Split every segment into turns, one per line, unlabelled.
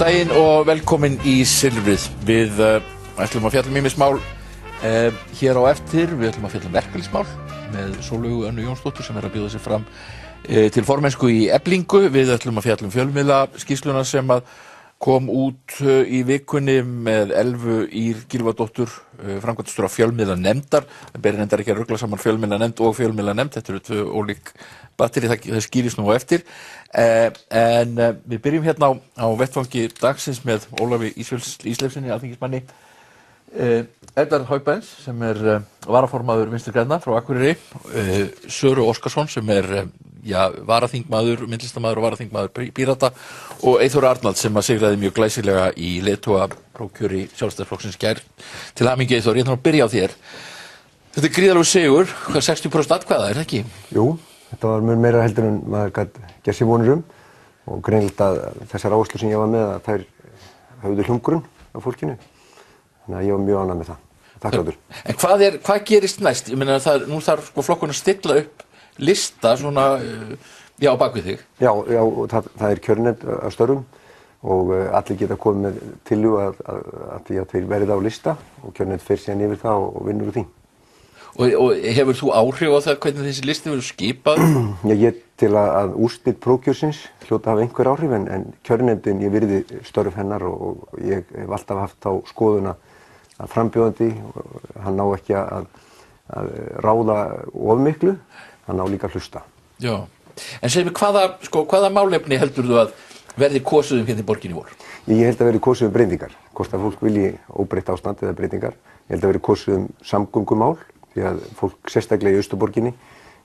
daginn og velkomin í Silfrið. Við ætlum að fjalla ýmis mál hér á eftir. Við ætlum að fjalla verkalýðsmál með Sólveigu Önnu Jónsdóttur sem að bjóða sig fram til formennsku í Eflingu. Við ætlum að fjalla fjölmiðlaskýrsluna sem að kom út í vikunni með Elvu Ýr Gylfadóttur, framkvæmdastjóra fjölmiðlanefndar. Það ber reyndar ekki að rugla saman fjölmiðlanefnd og fjölmiðlanefnd. Þetta eru tvö ólík batteri, það skýrist nú á eftir. En við byrjum hérna á vettvangi dagsins með Ólafi Ísleifssyni, alþingismanni, Eldar Haupens sem varaformaður Vinstri grænna frá Akureyri, Söru Óskarsson sem varaþingmaður, myndlistamaður og varaþingmaður Pírata, og Eyþór Arnalds sem sigraði mjög glæsilega í leiðtogaprófkjöri Sjálfstæðisflokksins í gær. Til hamingju, Eyþór, ég ætla að byrja á þér. Þetta er gríðarlegur sigur, 60% atkvæða, það ekki?
Jú, þetta var mjög meira heldur en maður gat gert sér vonir og greinilegt að þessar áherslur sem ég var með að þær höfðu hljómgrunn á fólkinu. Þannig að ég var mjög ánægður með það. Þakkláttur.
En hvað gerist næst? Ég meina nú þarf flokkurinn að stilla upp lista svona á bak við þig. Já,
og það er kjörnefnd að störfum og allir geta komið með tillögu að því að þeir verði á lista og kjörnefnd fer síðan yfir það og vinnur úr því.
Og hefur þú áhrif á það hvernig þessi listi verður skipað?
Ég til að úrslit prófkjörsins hljóta hafa einhver áhrif en kjörnefndin, ég virði störf hennar og ég hef alltaf haft á skoðun að frambjóðandi, hann ná ekki að ráða of miklu, hann ná líka að hlusta.
Já, en segðu mig, hvaða málefni heldur þú að verði kosið hérna í borginni vor?
Ég held að verði kosið breytingar, hvort að fólk vilji óbreytt ástand eða breytingar. Ég held að verði kosið samgöngumál, því að fólk sérstaklega í Austurborginni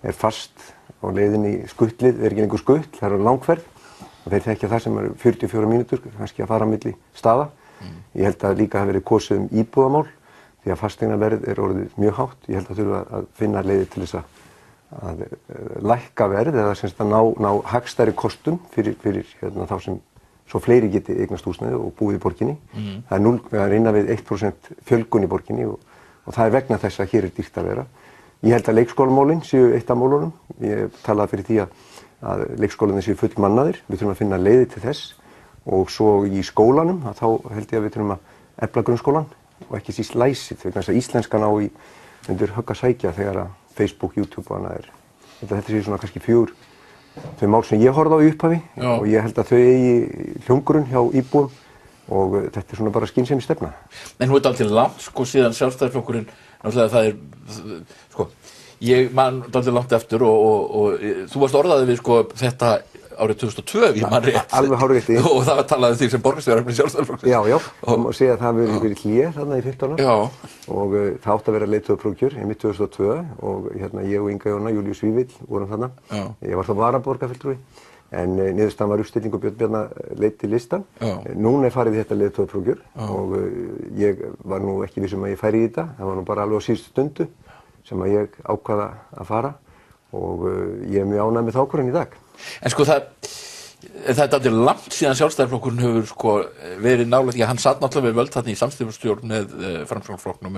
er fast á leiðinni í skuttlið, er ekki lengur skuttl, það er langferð og þeir þekkja það sem 44 mínútur, kannski að fara á milli staða. Ég held að líka hafi verið kosið íbúðamál, því að fasteignaverð er orðið mjög hátt. Ég held að þurfa að finna leiðir til þess að lækka verð eða semst að ná hagstæðari kostum fyrir þá sem svo fleiri geti eignast húsnæði og búið í borginni. Það er innan við 1% fjölgun í borginni og það er vegna þess að hér er dýrt að vera. Ég held að leikskólamálin séu eitt af málunum. Ég talaði fyrir því að leikskólarnir séu fullmannaðir. Við þurfum að finna leiðir til þess og svo í skólanum þá held ég að við þurfum að efla grunnskólan og ekki síst læsið, vegna þess að íslenskan á undir högg að sækja þegar að Facebook, YouTube og annað er. Þetta séu svona kannski þau mál sem ég horfði á í upphafi og ég held að þau eigi hljómgrunn hjá íbúum og þetta er svona bara skynsemi stefna.
En nú er þetta alltaf langt, síðan Sjálfstæðisflokkurinn, náttúrulega það er, ég man dálítið langt eftir og þú varst orðaði við þetta árið 2002, ég man rétt.
Alveg hárrétt.
Og það var talað um því sem borgarstjóri Sjálfstæðisflokksins.
Já, og má segja að það hafi verið hlé þarna í 15 og það átti að vera leiðtogaprófkjör í 2002 og ég og Inga Jóna, Júlíus Vífill vorum þarna. Ég var þá varaborgarfulltrúi en niðurstaðan var uppstilling og Björn Bjarna leiddi listan. Núna er farið í þetta leiðtogaprófkjör og ég var nú ekki viss um að ég færi í þetta. Það var nú bara alveg á síðustu stundu sem að ég ákvaða að fara og ég er mjög ánægður með þá ákvörðun í dag.
En það er aldrei langt síðan Sjálfstæðisflokkurinn hefur verið nálægt, því að hann satt náttúrulega við völd þarna í samstjórnarstjórn með Framsóknarflokknum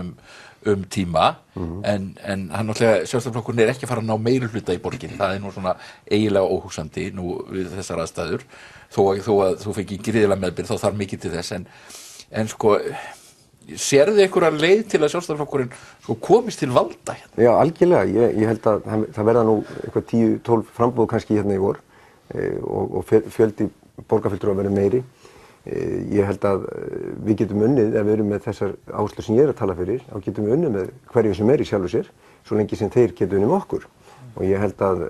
um tíma, en hann náttúrulega, Sjálfstæðisflokkurinn er ekki að fara að ná meirihluta í borginni, það er nú svona eiginlega óhugsandi nú við þessar aðstæður, þó að þú fengi gríðarlega meðbyrgð, þá þarf mikið til þess, en sérðu einhverja leið til að Sjálfstæðisflokkurinn komist til valda hérna?
Já, algjörlega. Ég held að það verða nú eitthvað 10-12 framboð kannski hérna í vor og fjöldi borgarfulltrúa verður meiri. Ég held að við getum unnið, ef við erum með þessar áherslur sem ég er að tala fyrir, þá getum við unnið með hverju sem er í sjálfu sér, svo lengi sem þeir geta unnið með okkur. Og ég held að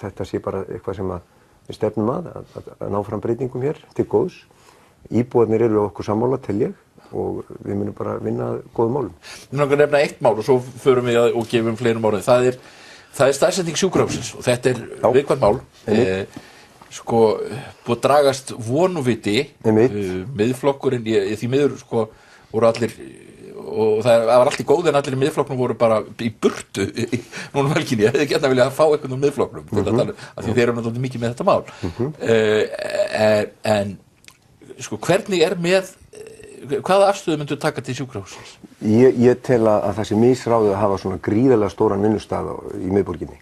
þetta sé bara eitthvað sem við stefnum að ná fram breytingum hér til góðs. Íbúarnir eru okkur sammála, tel ég, og við munum bara vinna góðum málum.
Við náttúrulega nefna eitt mál og svo förum við og gefum fleirum orðið. Það er staðsetning sjúkrahússins og þetta er viðkvæmt mál. Búið að dragast vonuviti, miðflokkurinn, því miður voru allir, og það var allt í góðu en allir í miðflokknum voru bara í burtu núna um helginni. Ég hefði gert að vilja fá einhvern úr miðflokknum til að tala, af því þeir eru náttúrulega mikið með þetta mál. En hvernig er með hvaða afstöðu myndu taka til sjúkrahússins?
Ég tel að það sé misráðið að hafa svona gríðarlega stóran vinnustað í miðborginni.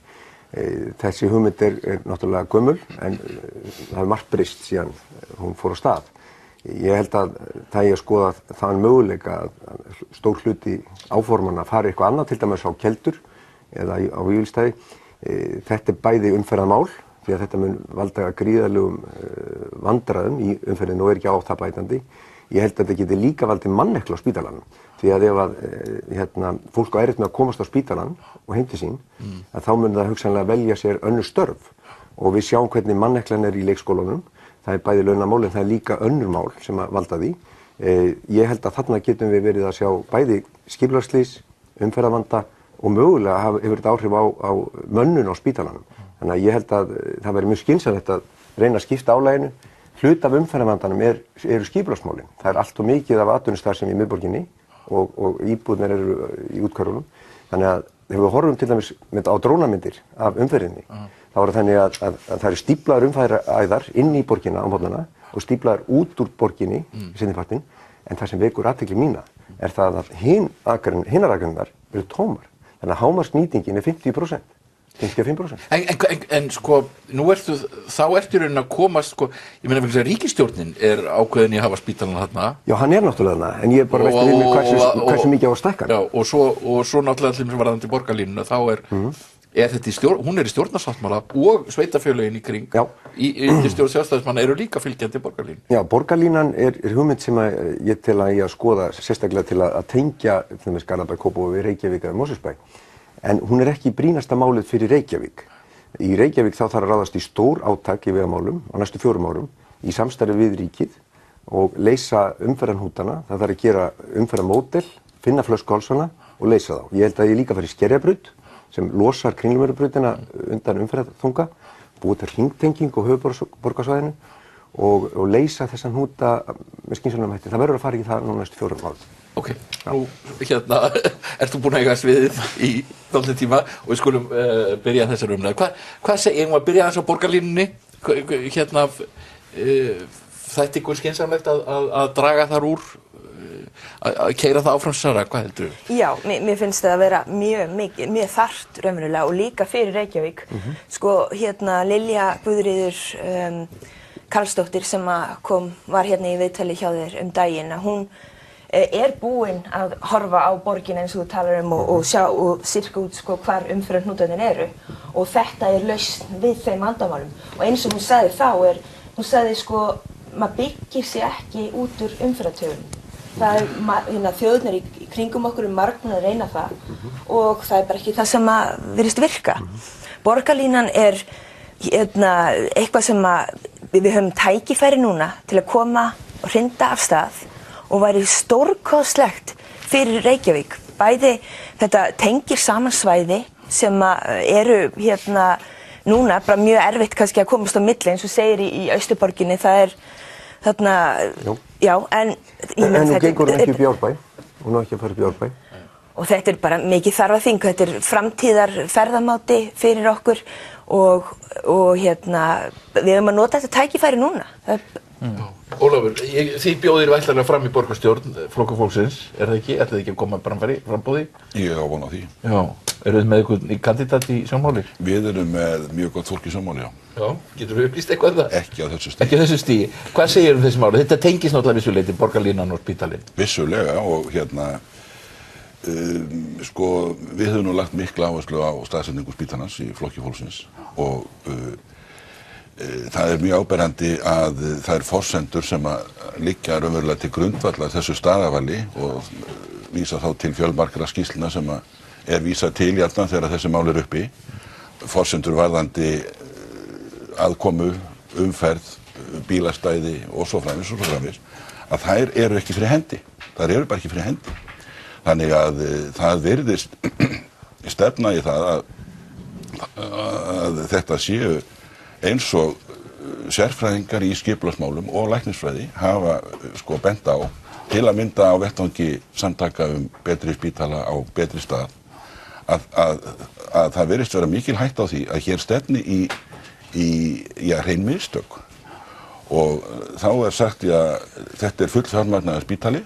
Þessi hugmynd er náttúrulega gömul en það hefur margt breyst síðan hún fór á stað. Ég held að það ég að skoða þann möguleika að stór hluti áformanna fari eitthvað annað, til dæmis á Keldur eða á Vífilsstaði. Þetta bæði umferðarmál, því að þetta mun valda gríðarlegum vandræðum í umferðinu og ekki á það bætandi. Ég held að þetta geti líka valdið manneklu á spítalanum, því að ef að fólk á erfitt með að komast á spítalan og heim til sín, að þá mun það hugsanlega velja sér önnur störf, og við sjáum hvernig manneklan í leikskólanum. Það bæði launamál en það líka önnur mál sem að valda því. Ég held að þarna getum við verið að sjá bæði skipulagsslys, umferðarvanda og mögulega hefur þetta áhrif á mönnun á spítalanum. Þannig að ég held að það væri mjög skynsamlegt að reyna að skipta álaginu. Hluti af umferðarvandanum eru skipulagsmálin. Það allt og mikið af atvinnustarfsemi í miðborginni og íbúðirnar eru í úthverfunum. Þannig að þegar við horfum til dæmis á drónamyndir af umferðinni, þá er það þannig að það eru stíflaðar umferðaræðar inn í borgina á morgnana og stíflaðar út úr borginni í seinnipartinn, en það sem vekur athygli mína er það að hinar akreinar eru tómar. Þannig að hámarksnýtingin er 50%, 55%.
En sko, þá ertu í rauninni að komast, sko, ég meina að ríkisstjórnin er ákveðin í að hafa spítalann þarna.
Já, hann er náttúrulega þarna, en ég er bara velti við mig hversu mikið á að stækka. Já,
og svo náttúrulega allir sem varðandi borgarlínuna, þá hún er í stjórnarsáttmála og sveitarfélögin í kring. Já. Í stjórn Sjálfstæðismanna eru líka fylgjandi borgarlínu. Já, borgarlínan er hugmynd sem ég tel að ég að skoða sérstaklega til að tengja til dæmis Garðabæ, Kópavog við Reykjavík eða Mosfellsbæ. En hún er ekki brýnasta málið fyrir Reykjavík. Í Reykjavík þá þarf að ráðast í stór átak í vegamálum á næstu 4 árum í samstarfi við ríkið og leysa umferðarhnútana. Það þarf að gera umferðarmódel, finna flöskuhálsana og leysa þá. Ég held að ég líka fari Skerjabraut sem losar Kringlumýrarbrautina undan umferðarþunga, búið til hringtenging á höfuðborgarsvæðinu og leysa þessan hnúta með skynsamlegum hætti. Það verður að fara í það nú næstu 4 árum. Ok, nú ert þú búin að eiga sviðið í dálítinn tíma og við skulum byrja þessar umræðu. Hvað segir að byrja þess á borgarlínunni? Þætti ykkur skynsamlegt að draga þar úr? Að keyra það áfram, Sara, hvað heldur þú? Já, mér finnst það að vera mjög þarft raunverulega og líka fyrir Reykjavík. Sko, Lilja Guðríður Karlsdóttir sem var í viðtali hjá þér daginn, að hún er búin að horfa á borgina eins og þú talar og sjá og sirka út hvar umferðarhnútarnir eru, og þetta er lausn við þeim vandamálum. Og eins og hún sagði þá hún sagði maður byggir sig ekki út úr umferðartöfunum. Það þjóðirnar í kringum okkur margbúin að reyna það og það er bara ekki það sem virðist virka. Borgarlínan er eitthvað sem við höfum tækifæri núna til að koma og hrinda af stað og væri stórkostlegt fyrir Reykjavík. Bæði þetta tengir saman svæði sem eru núna bara mjög erfitt kannski að komast á milli, eins og segir í Austurborginni, það er þarna, já, en nú gengur hún ekki upp í Árbæ, hún á ekki að fara upp í Árbæ. Og þetta er bara mikið þarfaþing, þetta er framtíðar ferðamáti fyrir okkur og við höfum að nota þetta tækifæri núna. Ólafur, þið bjóðir væntanlega fram í borgarstjórn Flokkur fólksins, er það ekki? Ætlið þið ekki að koma frambúði? Ég á von á því. Já, eru þið með einhvern kandidat í sjónmáli? Við erum með mjög gott fólk í sjónmáli, já. Já, getur þú upplýst eitthvað það? Ekki á þessu stigi. Ekki á þessu stigi. Hvað segir þessi máli? Þetta tengist náttúrulega vissuleyti borgarlínan og spítalinn. Vissulega, og við höfum nú lagt mikla áherslu á staðsetningu spítalans í Flokki fólksins og það er mjög áberandi að það er forsendur sem liggja raunverulega til grundvallar þessu staðarvali og vísa þá til fjölmargra skýrslna sem er vísað til jafnan þegar þessi mál er uppi. Forsendur varðandi aðkomu, umferð, bílastæði og svo framvegis, að þær eru ekki fyrir hendi. Þær eru bara ekki fyrir hendi. Þannig að það virðist stefna í það að þetta séu eins og sérfræðingar í skipulagsmálum og læknisfræði hafa bent á, til að mynda á vettvangi samtaka betri spítala á betri stað, að það virðist vera mikil hætta á því að hér stefni í hrein mistök. Og þá sagt að þetta er fullfjármagnaður spítali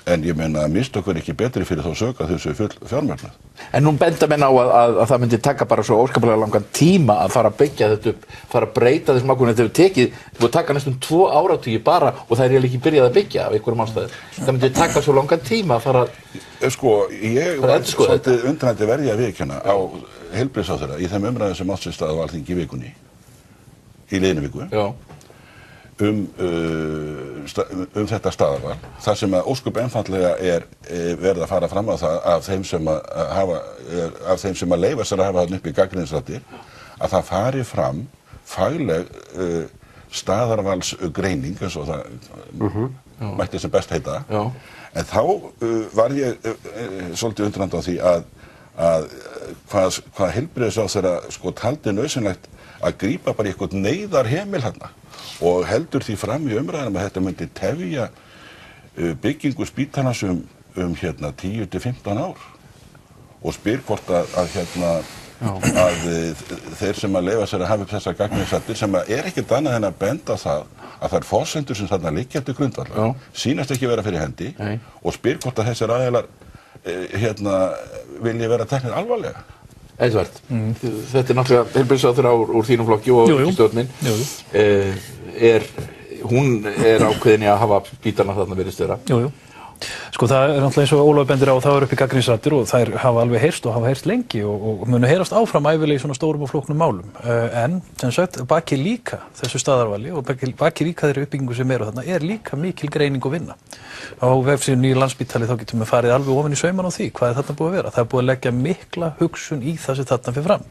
En ég meina að mistök ekki betri fyrir þá sök að þessu full fjármögnuð.
En nú benda menn á að það myndi taka bara svo óskaplega langan tíma að fara að byggja þetta upp, fara að breyta þessum ákvörðunum. Þetta hefur tekið, það búið að taka næstum 2 áratugi bara og það er ekki byrjað að byggja af einhverjum ástæðum. Það myndi taka svo langan tíma að fara
Sko, ég var svolítið undrandi verði að viðurkenna á heilbrigðisráðherra í þeim umræðum sem átt sér stað á Alþingi í vikunni, í liðinni viku.
Já.
Þetta staðarval, þar sem að ósköp einfaldlega verið að fara fram á það af þeim sem að leyfa sér að hafa þarna uppi gagnrýnisraddir, að það fari fram fagleg staðarvalsgreining, eins og það mætti sem best heita.
Já.
En þá var ég svolítið undrandi á því að hvað heilbrigðisráðherra sko taldi nauðsynlegt að grípa bara í eitthvað neyðarhemil hérna og heldur því fram í umræðunum að þetta myndi tefja byggingu spítalans um 10 til 15 ár og spyr hvort að þeir sem að leyfa sér að hafa upp þessar gagnrýnisraddir sem að ekkert annað en að benda það að þær forsendur sem þarna liggja til grundvallar sýnast ekki vera fyrir hendi og spyr hvort að þessir aðilar vilji vera teknir alvarlega.
Edvard, þetta náttúrulega heilbrigðisráðherra úr þínum flokki og ríkisstjórnin. Hún ákveðin í að hafa spítalana þarna virðist vera.
Jú. Sko það náttúrulega eins og Ólafur bendir á, það uppi gagnrýnisraddir og þær hafa alveg heyrst og hafa heyrst lengi og munu heyrast áfram ævilega í svona stórum og flóknum málum. En sem sagt, baki líka þessu staðarvali og baki líka þeirri uppbyggingu sem eru þarna líka mikil greining og vinna. Á vefsíðunni í Landspítali þá getum við farið alveg ofan í sauman á því hvað þarna búið að vera. Það búið að leggja mikla hugsun í það sem þarna fer fram.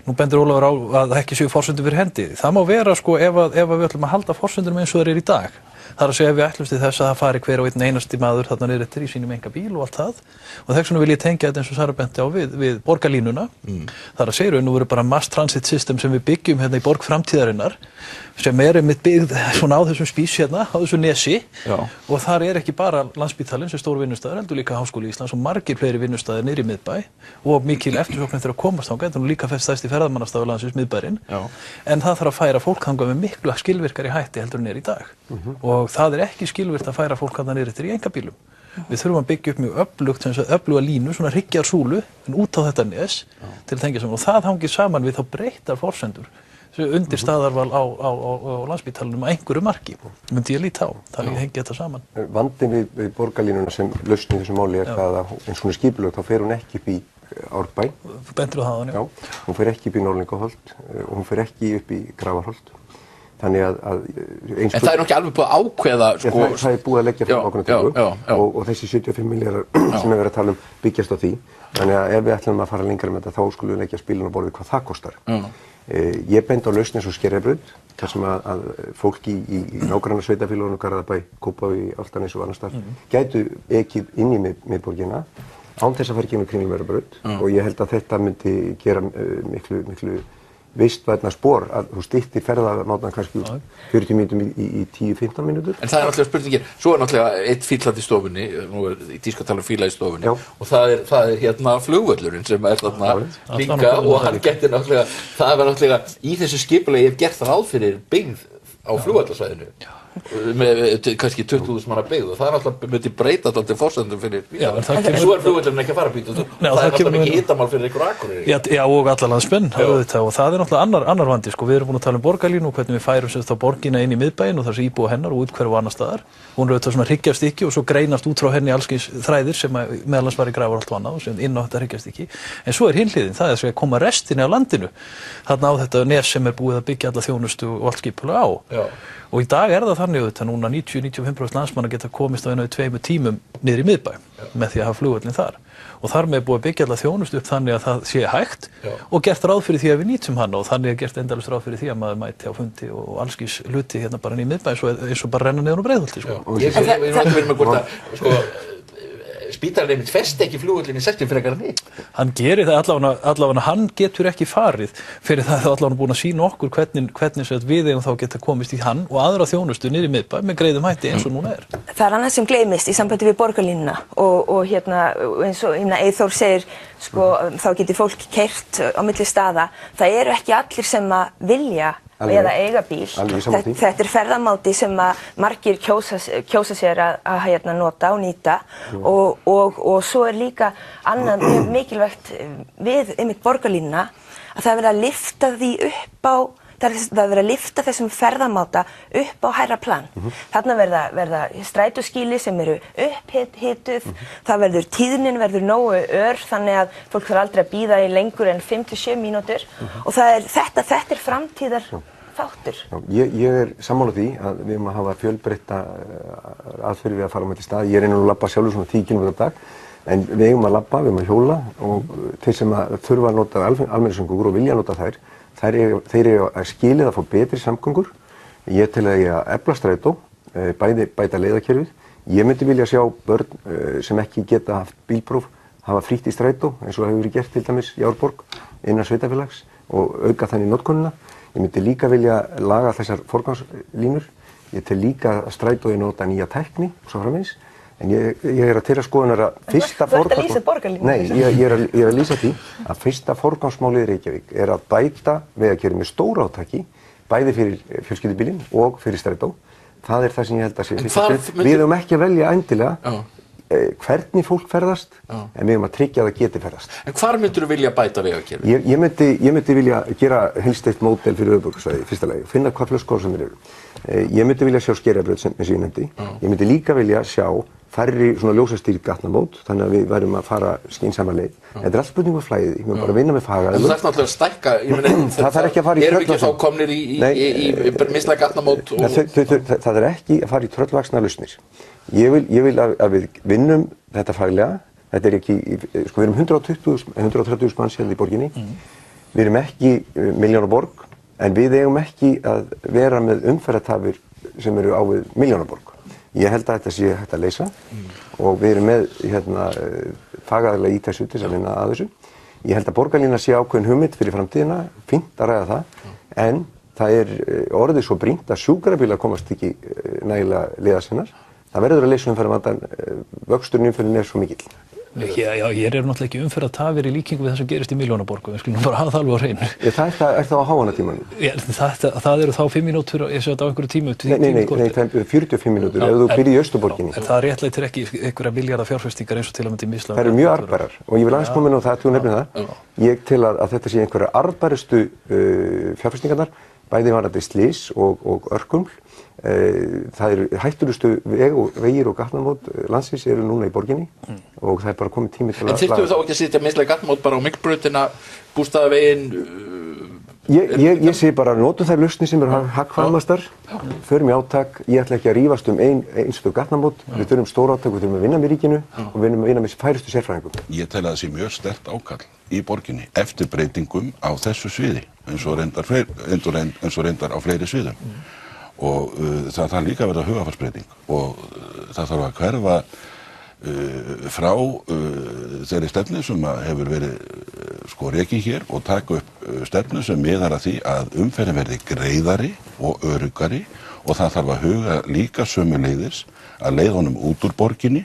Nú bendir Ólafur á að ekki séu forsendur fyrir hendi. Það má vera sko ef við ætlum að halda forsendunum eins og þeir eru í dag. Það að segja ef við ætlumst til þess að það fari hver og einn einasti maður þarna niður eftir í sínum einkabíl og allt það. Og þess vegna vil ég tengja þetta eins og Sara benti á við borgarlínuna. Það að segja nú verður bara mass transit system sem við byggjum hérna í borg framtíðarinnar sem einmitt byggð svona á þessum spís hérna, á þessu nesi. Og þar ekki bara Landspítalinn sem stór vinnustaður, heldur líka Háskóli Íslands og margir fleiri vinnustaðir niðri í miðbæ og mikil eftirsókn eftir að komast þangað, nú líka stærsti ferðamannastaður landsins miðbærinn. En það þarf að færa fólk þangað með miklu skilvirkari hætti heldur en í dag. Og það ekki skilvirkt að færa fólk þarna niður eftir í einkabílum. Við þurfum að byggja upp mjög öfluga línu, svona hryggjarsúlu, en út á þetta nes til að tengja saman. Og það hangir saman við þá breyttar forsendur undir staðarval á Landspítalanum að einhverju marki. Myndi ég líta á, það hengi þetta saman.
Vandinn við borgarlínuna sem lausn í þessu máli það að eins og hún skipulögð, þá fer hún ekki upp í Árbæ.
Bendur á það, já.
Hún fer ekki upp í Norðlingaholt og hún fer ekki upp í Grafarholt. Þannig að
en það ekki alveg búið að ákveða sko...
Það búið að leggja fram ákveðna tillögu og þessi 75 milljarðar sem verið að tala byggjast á því. Þannig að ef við ætlum að fara lengra með þetta þá skulum við leggja spilin á borðið hvað það kostar. Ég bendi á lausn eins og Skerjabraut þar sem að fólk í nágranna sveitarfélögunum, Garðabæ, Kópavogi, Álftanes og annars staðar gætu ekið inn í miðborgina án þess að fara gegnum Kringlumýrarbraut og ég held að þetta myndi gera miklu vistvænna spor að þú styttir ferðamátann kannski 40 mínútum í 10-15 mínútur.
En það náttúrulega spurningin, svo náttúrulega einn fíllat í stofunni, nú í tíska tala fíla í stofunni og það er hérna flugvöllurinn sem þarna líka og hann getur náttúrulega, það var náttúrulega í þessu skipulagi gert ráð fyrir byggð á flugvallarsvæðinu með kannski 20.000 manna byggð og það náttúrulega myndi breyta alltaf forsendum fyrir en svo flugvöllurinn ekki að fara býta það náttúrulega ekki hitamál fyrir einhver Akureyri.
Já og alla landsmenn og það náttúrulega annar vandi sko, við erum búin að tala um borgarlínu og hvernig við færum þá borgina inn í miðbæinn og þessi íbúa hennar og úthverfu annar staðar. Hún auðvitað svona hryggjarstykki og svo greinast út frá henni allskyns þræðir sem meðalans var í Grafarholt og annað og sem inn á þetta hryggjarstykki. En svo hin hliðin, það að koma restinni af landinu þarna á þetta nes sem búið að byggja alla þjónustu og allt skipulag á. Og í dag það þannig auðvitað núna 90-95% landsmanna geta komist á 1-2 tímum niður í miðbæ með því að hafa flugvöllin þar. Og þar með búið að byggja alla þjónustu upp þannig að það sé hægt og gert ráð fyrir því að við nýtum hana og þannig gert endalaust ráð fyrir því að maður mæti á fundi og allskís hluti hérna bara í miðbæ eins og bara renna niður á Breiðholti sko.
Ég við með hvort að sko spítalinn einmitt festi ekki flugvöllin í 60 frekar en því.
Hann gerir það allavega hann getur ekki farið fyrir það allavega búin að sýna okkur hvernig við eigum þá geta komist í hann og aðra þjónustu niður í miðbæ með greiðum hætti eins og núna er.
Það annað sem gleymist í sambandi við borgarlínuna og hérna eins og Eyþór segir sko þá getur fólk keyrt á milli staða. Það ekki allir sem að vilja eða eiga bíl.
Þetta
ferðamáti sem að margir kjósa sér að nota og nýta og svo líka annað mjög mikilvægt við einmitt borgarlínuna að það er verið að lyfta því upp á það er verið að lyfta þessum ferðamáta upp á hærra plan. Þarna verða strætóskýli sem eru upphituð, tíðnin verður nógu ör þannig að fólk þarf aldrei að bíða í lengur en 5-7 mínútur og þetta er framtíðar þáttur.
Ég sammála því að við erum að hafa fjölbreytta aðferðir við að fara á milli stað. Ég er einnig að labba sjálfur svona 10 km á dag en við eigum að labba, við eigum að hjóla og þeir sem þurfa að nota almenningssamgöngur og vilja nota þær þeir eru að skilið að fá betri samgöngur. Ég tel að ég að efla strætó, bæta leiðakerfið. Ég myndi vilja sjá börn sem ekki geta haft bílpróf hafa frítt í strætó eins og það hefur verið gert til dæmis í Árborg innan sveitarfélags og auka þannig notkunina. Ég myndi líka vilja laga þessar forgangslínur. Ég tel líka að strætói nota nýja tækni og svo framvegis. En ég er að þeirra skoðunar að fyrsta ég er að lýsa því að fyrsta forgangsmálið í Reykjavík er að bæta vegakerfið með stóra átaki, bæði fyrir fjölskyldubílinn og fyrir strætó. Það er það sem ég held að sé. Við erum ekki að velja endilega hvernig fólk ferðast, en við erum að tryggja að það geti ferðast.
En hvar myndur þú vilja bæta vegakerfið?
Ég myndi vilja gera heilsteypt módel fyrir höfuðborgarsvæðið, fyrsta lagi, finna hvað flöskuhálsarnir eru. Ég myndi vilja sjá Skerjabraut eins og ég nefndi. Ég myndi líka vilja sjá færri svona ljósastýrð gatnamót, þannig að við værum að fara skynsamlega leið. Þetta er allt spurning um flæðið, ég mun bara vinna með fagaðilum.
En þú þarf náttúrulega að stækka,
það þarf ekki að fara í
erum ekki þá komnir í mislæg gatnamót?
Það er ekki að fara í tröllvaxna lausnir. Ég vil að við vinnum þetta faglega. Þetta er ekki, sko við erum 130.000 manns hérna í borginni. Við erum ekki milljónaborg, en við eigum ekki að vera með umferðartafir sem eru á við milljónaborg. Ég held að þetta sé hægt að leysa og við erum með fagaðilega í þessu til að vinna að þessu. Ég held að borgarlína sé ákveðin hugmynd fyrir framtíðina, fínt að ræða það, en það er orðið svo brýnt að sjúkrabílar komast ekki nægilega leiðarsinnar. Það verður að leysa umferðarvandann, vöxturinn í umferðinni er svo mikill.
Já, hér eru náttúrulega ekki umferðartafir í líkingu við það sem gerist í milljónaborg, við skulum bara hafa það alveg á hreinu.
Það er þá á háannatímanum?
Það eru þá 5 mínútur, ég sé þetta á einhverju tímu.
Nei, 45 mínútur, ef þú byrjir í Austurborginni.
En það réttlætir ekki einhverja milljarða fjárfestingar eins og til að mynda í mislæg.
Það eru mjög arðbærar og ég vil aðeins koma inn á það, þú nefnir það. Ég tel að þetta sé einhverja arðbærustu fjárfestingarnar, bæði varðandi slys og örkuml. Það eru hættulegustu vegir og gatnamót landsins eru núna í borginni og það er bara komið tími til að...
En þyrftum við þá ekki að setja mislæg gatnamót bara á Miklubrautina, Bústaðaveginn?
Ég segi bara notum þær lausnir sem eru hagkvæmastar, förum í átak. Ég ætla ekki að rífast um einstök gatnamót. Við þurfum stór átak, við þurfum að vinna með ríkinu og við þurfum að vinna með færustu sérfræðingum.
Ég tel að það sé mjög sterkt ákall í borginni eftir breytingum á þessu sviði eins og reyndar á fleiri sviðum. Og það þarf líka að verða hugarfarsbreyting og það þarf að hverfa frá þeirri stefnu sem hefur verið rekin hér og taka upp stefnu sem miðar að því að umferðin verði greiðari og öruggari og það þarf að huga líka sömuleiðis að leiða honum út úr borginni.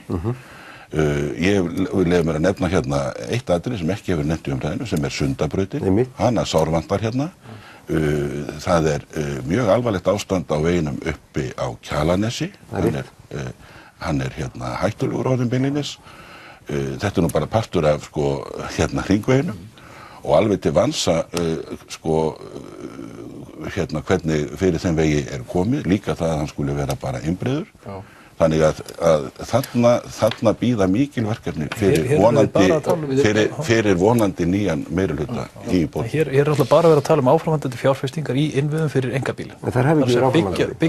Ég leyfi mér að nefna hérna eitt atriði sem ekki hefur nefnt í umræðinu sem er Sundabrautin, hana sárvantar hérna. Það er mjög alvarlegt ástand á veginum uppi á Kjalarnesi. Hann er hérna hættulegur orðinn beinlínis. Þetta er nú bara partur af hérna hringveginum og alveg til vansa hérna hvernig fyrir þeim vegi er komið, líka það að hann skuli vera bara innbreiður. Þannig að þarna bíða mikil verkefni fyrir vonandi nýjan meirihluta í borg.
Hér er alltaf bara verið að tala um áframhaldandi fjárfestingar í innviðum fyrir einkabíla.
En það hefur ekki verið áframhaldandi.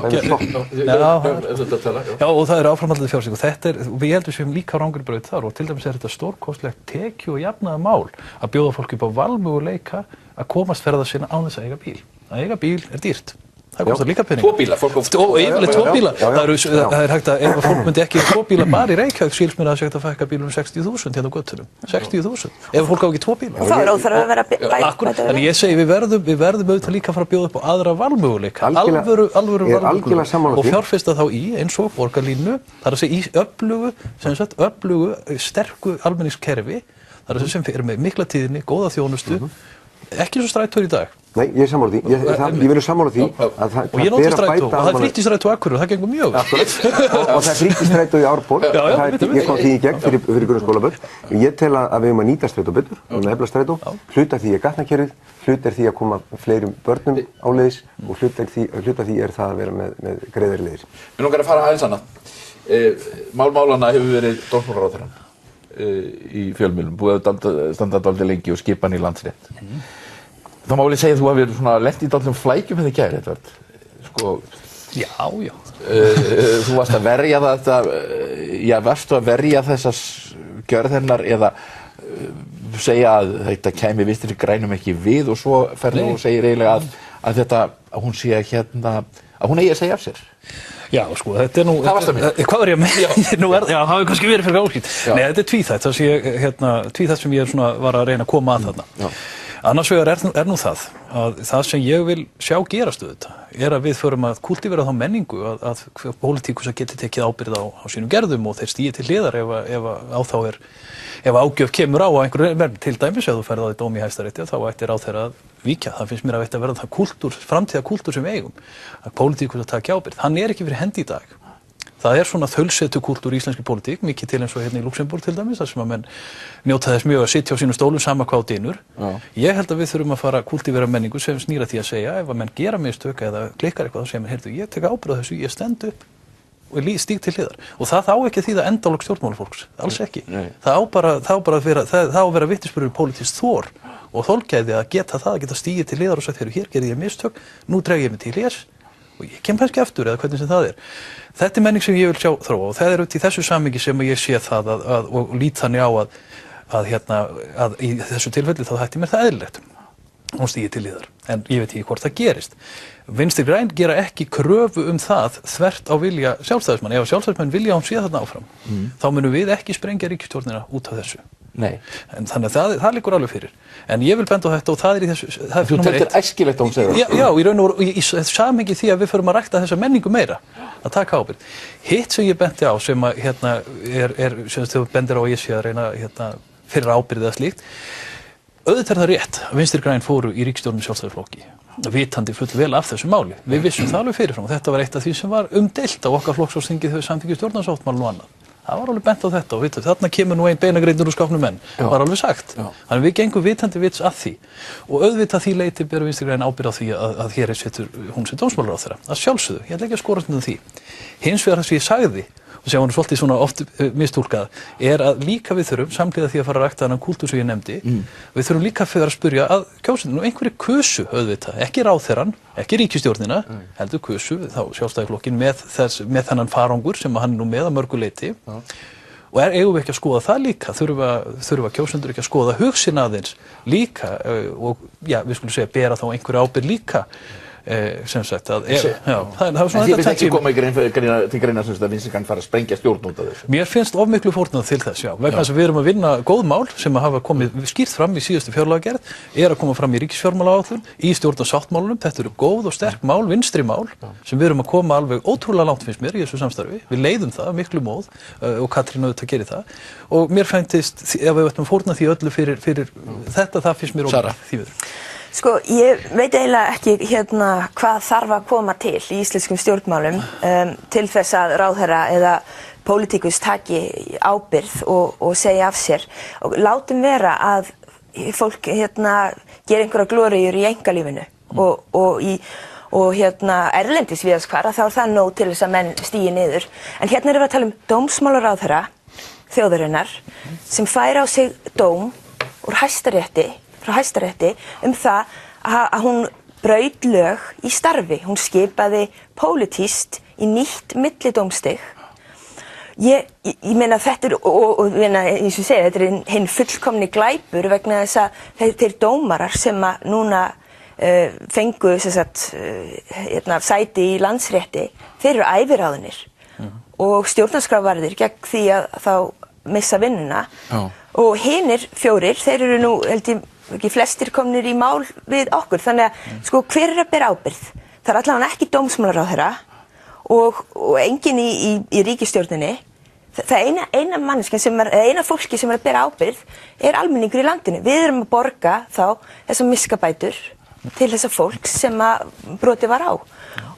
Já, og það er áframhaldandi fjárfestingar. Við heldum sem líka á rangri braut þar og til dæmis er þetta stórkostlegt tekju og jafnaða mál að bjóða fólk upp á valmöguleika að komast ferða sinna án þess að eiga bíl. Að eiga bíl er dýrt. Það kostar líka pening.
2 bíla, fólk
yfirleitt 2 bíla. Það er hægt að ef fólk myndi ekki 2 bíla bara í Reykjavík skils mér að það sé hægt að fækka bílum 60.000 hérna á götunum. 60.000. Ef fólk á ekki 2 bíla.
Og það er óþarf að vera
bæta. Þannig ég segi við verðum auðvitað líka að fara að bjóða upp á aðra valmöguleika. Alvöru valmöguleika. Og fjárfesta þá í eins og borgarlínu, það er að segja í öflugu, sterku almenningskerfi, það er sem fyrir með mikla tíðni, góða þjónustu, ekki svo strætór í dag.
Nei, ég er sammála því. Ég verður sammála því að það
og ég noti strætó og það er frítt í strætó á Akureyri og það gengur mjög
og það er frítt í strætó í Árborg ég kom því í gegn fyrir grunnskólabörn. Ég tel að við eigum að nýta strætó betur og efla strætó. Hluti af því er gatnakerfið, hluti af því að koma fleirum börnum áleiðis og hluti af því er það að vera með greiðari leiðir.
Mig langar að fara aðeins annað. Mál málanna hefur verið dómsmálaráðherrann í fjölmiðlum, búið að standa dálítið lengi og skipa hann í Landsrétt. Það má vel segja að þú hafi verið svona lent í dálítiðum flækjum hérna í gær, Edvard. Sko,
já.
Þú varst að verja þetta, varstu að verja þessas gjörð hennar eða segja að þetta kæmi Vinstri grænum ekki við og svo ferðu og segir eiginlega að hún sé að hún eigi að segja af sér.
Já, sko, þetta nú...
Hvað varst að mér?
Hvað var ég að meina? Já, það hefur kannski verið fyrir áskipt. Nei, þetta er tvíþætt sem ég var að reyna að koma að þarna. Já. Annars vegar er nú það sem ég vil sjá gerast auðvitað að við förum að kúltivera þá menningu að pólitíkusar geti tekið ábyrgð á sínum gerðum og þeir stígi til hliðar ef ágjöf kemur á einhverju verð, til dæmis ef þú ferð á því dóm í Hæstarétti þá ætti ráðherra að víkja. Það finnst mér að vera það framtíðarkúltúr sem við eigum, að pólitíkusar taki ábyrgð. Hann er ekki fyrir hendi í dag. Það er svona þaulsettukúltúr í íslenskri pólitík, mikið til eins og hérna í Luxemburg til dæmis, þar sem að menn njóta þess mjög að sitja á sínum stólum sama hvað á dynur. Ég held að við þurfum að fara að kúltivera menningu sem snýr að því að segja ef að menn gera mistök eða klikkar eitthvað þá segja menn, heyrðu, ég tek ábyrgð á þessu, ég stend upp og stíg til hliðar. Og það á ekki að þýða endalok stjórnmálafólks, alls ekki. Það á að vera vitnisburður pólitískt þor og þolgæði að geta stígið til hliðar og sagt, heyrðu, hér gerði ég mistök, nú dreg ég mig til hliðars og ég kem kannski aftur eða hvernig sem það er. Þetta er menning sem ég vil sjá þróa og það er út í þessu samhengi sem ég sé það og lít þannig á að í þessu tilfelli þá þætti mér það eðlilegt. Hún stígi til hliðar, en ég veit ekki hvort það gerist. Vinstri græn gera ekki kröfu það þvert á vilja sjálfstæðismann. Ef sjálfstæðismenn vilja hún sé þarna áfram, þá munum við ekki sprengja ríkisstjórnina út af þessu.
Nei.
En þannig að það liggur alveg fyrir. En ég vil benda á þetta og það er í þessu...
Þú teltir æskilegt að hún segja það?
Já, í raun og í samhengi því að við förum að rækta þessa menningu meira, að taka ábyrgð. Hitt sem ég benti á sem að sem þú bendir á að ég sé að reyna fyrir ábyrgð eða slíkt, auðvitað er það rétt að Vinstri græn fóru í ríkisstjórnum Sjálfstæðisflokki, vitandi full vel af þessu máli. Við vissum það alveg fyrirfram og þetta var eitt af því sem var umdeilt á okkar flokksráðsþingi þau samþykktu stjórnarsáttmálinn og annað. Það var alveg bent á þetta og þarna kemur nú ein beinagrindin úr skápnum menn, var alveg sagt. Þannig við gengum vitandi vits að því og auðvitað því leyti ber Vinstri græn ábyrgð á því að hér hún sé dómsmálaráðherra. Að sjálfsögðu, ég ætla ekki að skora undan því. Hins vegar það sem ég sagði og sem hann svolítið svona oft mistúlkað að líka við þurfum, samhliða því að fara að rækta þennan kúltúr sem ég nefndi, við þurfum líka að spyrja að kjósendurnir einhverju kusu auðvitað, ekki ráðherrann, ekki ríkisstjórnina, heldur kusu þá Sjálfstæðisflokkinn með þennan farangur sem hann nú með að mörgu leyti og eigum við ekki að skoða það líka, þurfa kjósendur ekki að skoða hugsin aðeins líka og við skulum segja bera þá einhverju ábyrgð líka sem sagt það er svona
þetta ekki koma til greina sem að Vinstri græn fara að sprengja stjórn út af þessu.
Mér finnst of miklu fórnað til þess, vegna þess að við erum að vinna góð mál sem að hafa komið skýrt fram í síðustu fjárlagagerð, að koma fram í ríkisfjármálaáætlun, í stjórnarsáttmálunum. Þetta eru góð og sterk mál, vinstri mál sem við erum að koma alveg ótrúlega langt finnst mér í þessu samstarfi. Við leiðum það miklu móð og Katrín auðvitað gerir það og mér finnst ef við ætlum fórnað því öllu fyrir þetta, það finnst mér ótrúlega.
Sko, ég veit eiginlega ekki hvað þarf að koma til í íslenskum stjórnmálum til þess að ráðherra eða pólitíkus taki ábyrgð og segja af sér. Og látum vera að fólk gera einhverja glóríur í einkalífinu og erlendis víðast hvar, þá er það nóg til þess að menn stígi niður. En hérna erum við að tala um dómsmálaráðherra þjóðarinnar sem fær á sig dóm úr frá Hæstarétti það að hún braut lög í starfi. Hún skipaði pólitískt í nýtt millidómstig. Ég meina þetta eins og segja, þetta er hinn fullkomni glæpur vegna þess að þeir dómarar sem að núna fengu sæti í Landsrétti, þeir eru æviráðnir og stjórnarskrárvarðir gegn því að þá missa vinnuna. Og hinir fjórir, þeir eru nú held ég ekki flestir komnir í mál við okkur, þannig að sko hver er að bera ábyrgð? Það er allavega ekki dómsmálaráðherra og enginn í ríkisstjórninni. Það eina fólki sem er að bera ábyrgð er almenningur í landinu. Við erum að borga þá þessar miskabætur til þessa fólks sem að brotið var á.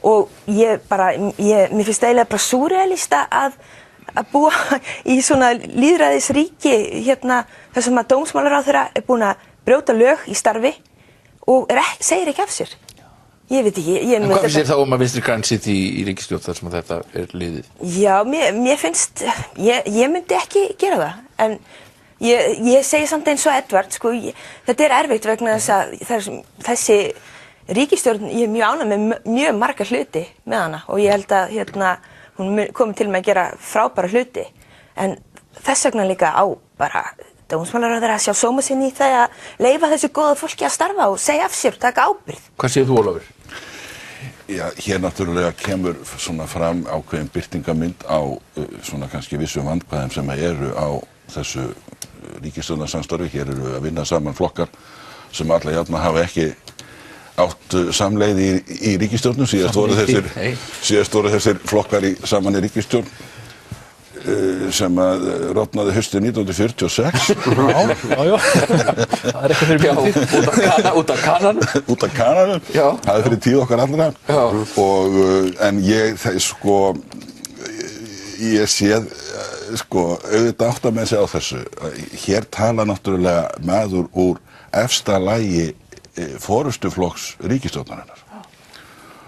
Og mér finnst eiginlega bara súrrealista að búa í svona lýðræðisríki þar sem að dómsmálaráðherra búin að brjóta lög í starfi og segir ekki af sér. Ég veit ekki.
En hvað finnst þér þá að Vinstri græn sitji í ríkisstjórn þar sem þetta liðið? Já,
mér finnst, ég myndi ekki gera það, en ég segi samt eins og Edvard, sko, þetta erfitt vegna þess að þessi ríkisstjórn, ég mjög ánægð með mjög marga hluti með hana og ég held að hún komið til með að gera frábæra hluti, en þess vegna líka á bara dómsmálaráðherra að sjá sóma sinn í það að leyfa þessu góða fólki að starfa og segja af sér og taka ábyrgð.
Hvað segir þú, Ólafur?
Já, hér náttúrulega kemur svona fram ákveðin birtingamynd á svona kannski vissum vandkvæðum sem eru á þessu ríkisstjórnarsamstarfi. Hér eru að vinna saman flokkar sem alla jafna hafa ekki átt samleið í ríkisstjórnum. Síðast voru þessir flokkar saman í ríkisstjórn sem að rofnaði haustið 1946.
Já. Það ekki fyrir mjög tíð.
Út af kananum.
Út af kananum. Það fyrir tíð okkar allra. En ég séð, auðvitað átt að menn sig á þessu. Hér tala náttúrulega maður úr efsta lagi forystuflokks ríkisstjórnarinnar.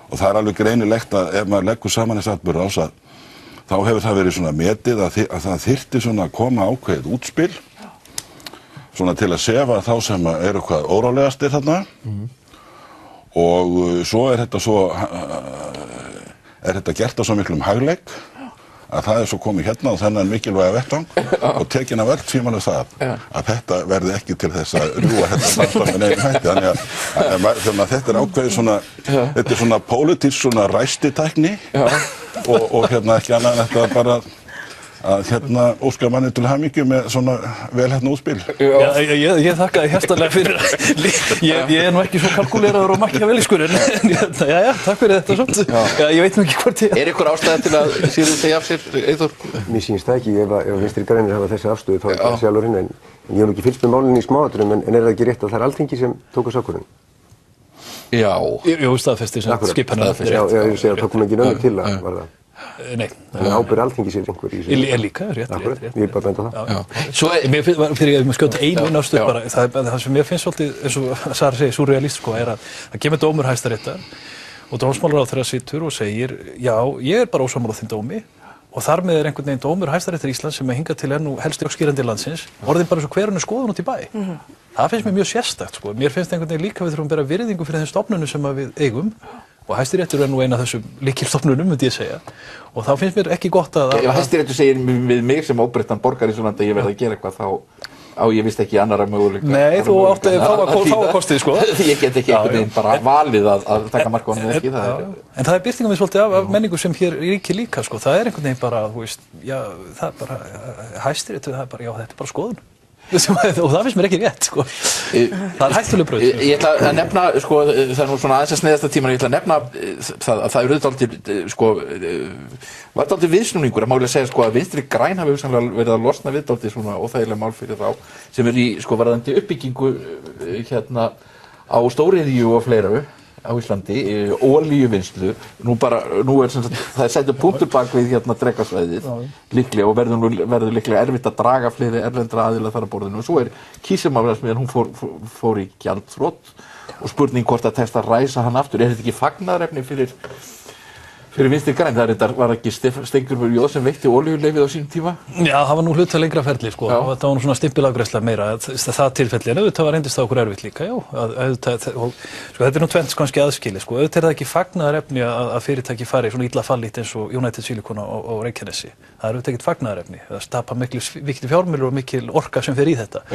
Og það alveg greinilegt að ef maður leggur saman þess atburðarás að þá hefur það verið svona metið að það þyrfti svona að koma ákveðið útspil svona til að sefa þá sem eru hvað órálegastir þarna og svo er þetta gert á svo miklum hagleik að það svo komið hérna á þennan mikilvæga vettvang og tekin af öll tímanu það að þetta verði ekki til þess að rjúa þetta samstarf með neinum hætti. Þannig að þetta ákveðið svona, þetta svona pólitísk svona ræstitækni og ekki annað en þetta bara að óska manni til hamingju með svona vel útspil.
Ég þakka þér hjartanlega fyrir. Ég nú ekki svo kalkúleraður og makkíavelískur en takk fyrir þetta samt. Ég veit nú ekki hvort ég...
Ykkur ástæða til að Sigurður segja af sér, Eyþór?
Mér sýnist það ekki, ef Vinstri grænir hafa þessi afstöðu þá er það sjálfur hinn, en ég hef ekki fylgst með málinu í smáatriðum, en er það ekki rétt að það Alþingi sem tók að ákvörðun?
Já. Jú, staðfesti sem skipanir.
Já, ég segi að það kom ekki nöfnir til að var það.
Nei.
Þannig ábyrgð Alþingi sér einhver í þessu.
Er líka, rétt.
Ég er bara að benda það.
Svo fyrir ég að skjóta einu nástuð bara, það sem mér finnst svolítið, eins og Sara segir, súrrealist er að það kemur dómur Hæstaréttar og dómsmálaráðherra situr og segir, já, ég er bara ósammála þinn dómi og þar með einhvern veginn dómur Hæstaréttar Íslands sem hingað til nú helsti lögskýrandi landsins, orðin bara eins og hverjum skoðun út í bæ. Það finnst mér mjög sérstakt, Mér finnst einhvern veginn líka við þurfum að bera virðingu fyrir þeim stofnunum sem við eigum og Hæstiréttur nú eina af þessum lykilstofnunum, myndi ég segja. Og þá finnst mér ekki gott að...
Ef Hæstiréttur segir við mig sem óbreyttan borgari í svona landi að ég verð að gera eitthvað, þá ég vist ekki annarra möguleika.
Nei, þú átti fáa kostið,
Ég get ekki einhvern veginn bara valið að taka mark á hann eða ekki.
En það birtingamið svolítið af menningu sem hér ríkir líka, Það er einhvern veginn bara, það er bara, Hæstiréttur, það er bara, þetta er bara skoðun. Og það finnst mér ekki rétt, Það er hættuleg braut.
Ég ætla að nefna, það er nú svona aðeins að sneiðasta tíman, ég ætla að nefna að það eru var dálítið viðsnúningur, að máli að segja að Vinstri græn hafi hugsanlega verið að losna við dálítið svona óþægilega mál fyrir þá sem í varðandi uppbyggingu á stóriðju og fleira á Íslandi, olíuvinnslu. Nú það er settur punktur bak við Drekasvæðið líklega og verður líklega erfitt að draga fleiri erlendra aðila þar að borðinu. Og svo kísilmálverksmiðjan, hún fór í gjaldþrot og spurning hvort að tekst að ræsa hann aftur. Er þetta ekki fagnaðarefni fyrir Vinstri græn? Það var ekki Steingrímur J sem veitti olíuleyfið á sínum tíma? Já, það var nú hluta lengra ferli, og það var nú svona stimpilafgreiðsla meira, það tilfelli, en auðvitað var reyndist það okkur erfitt líka, þetta er nú tvennt kannski aðskili, auðvitað er það ekki fagnaðarefni að fyrirtæki fari svona illa fallit eins og United Silicon á Reykjanesi. Það er auðvitað ekkert fagnaðarefni, það stapa mikil viktir og mikil orka sem fer í þetta.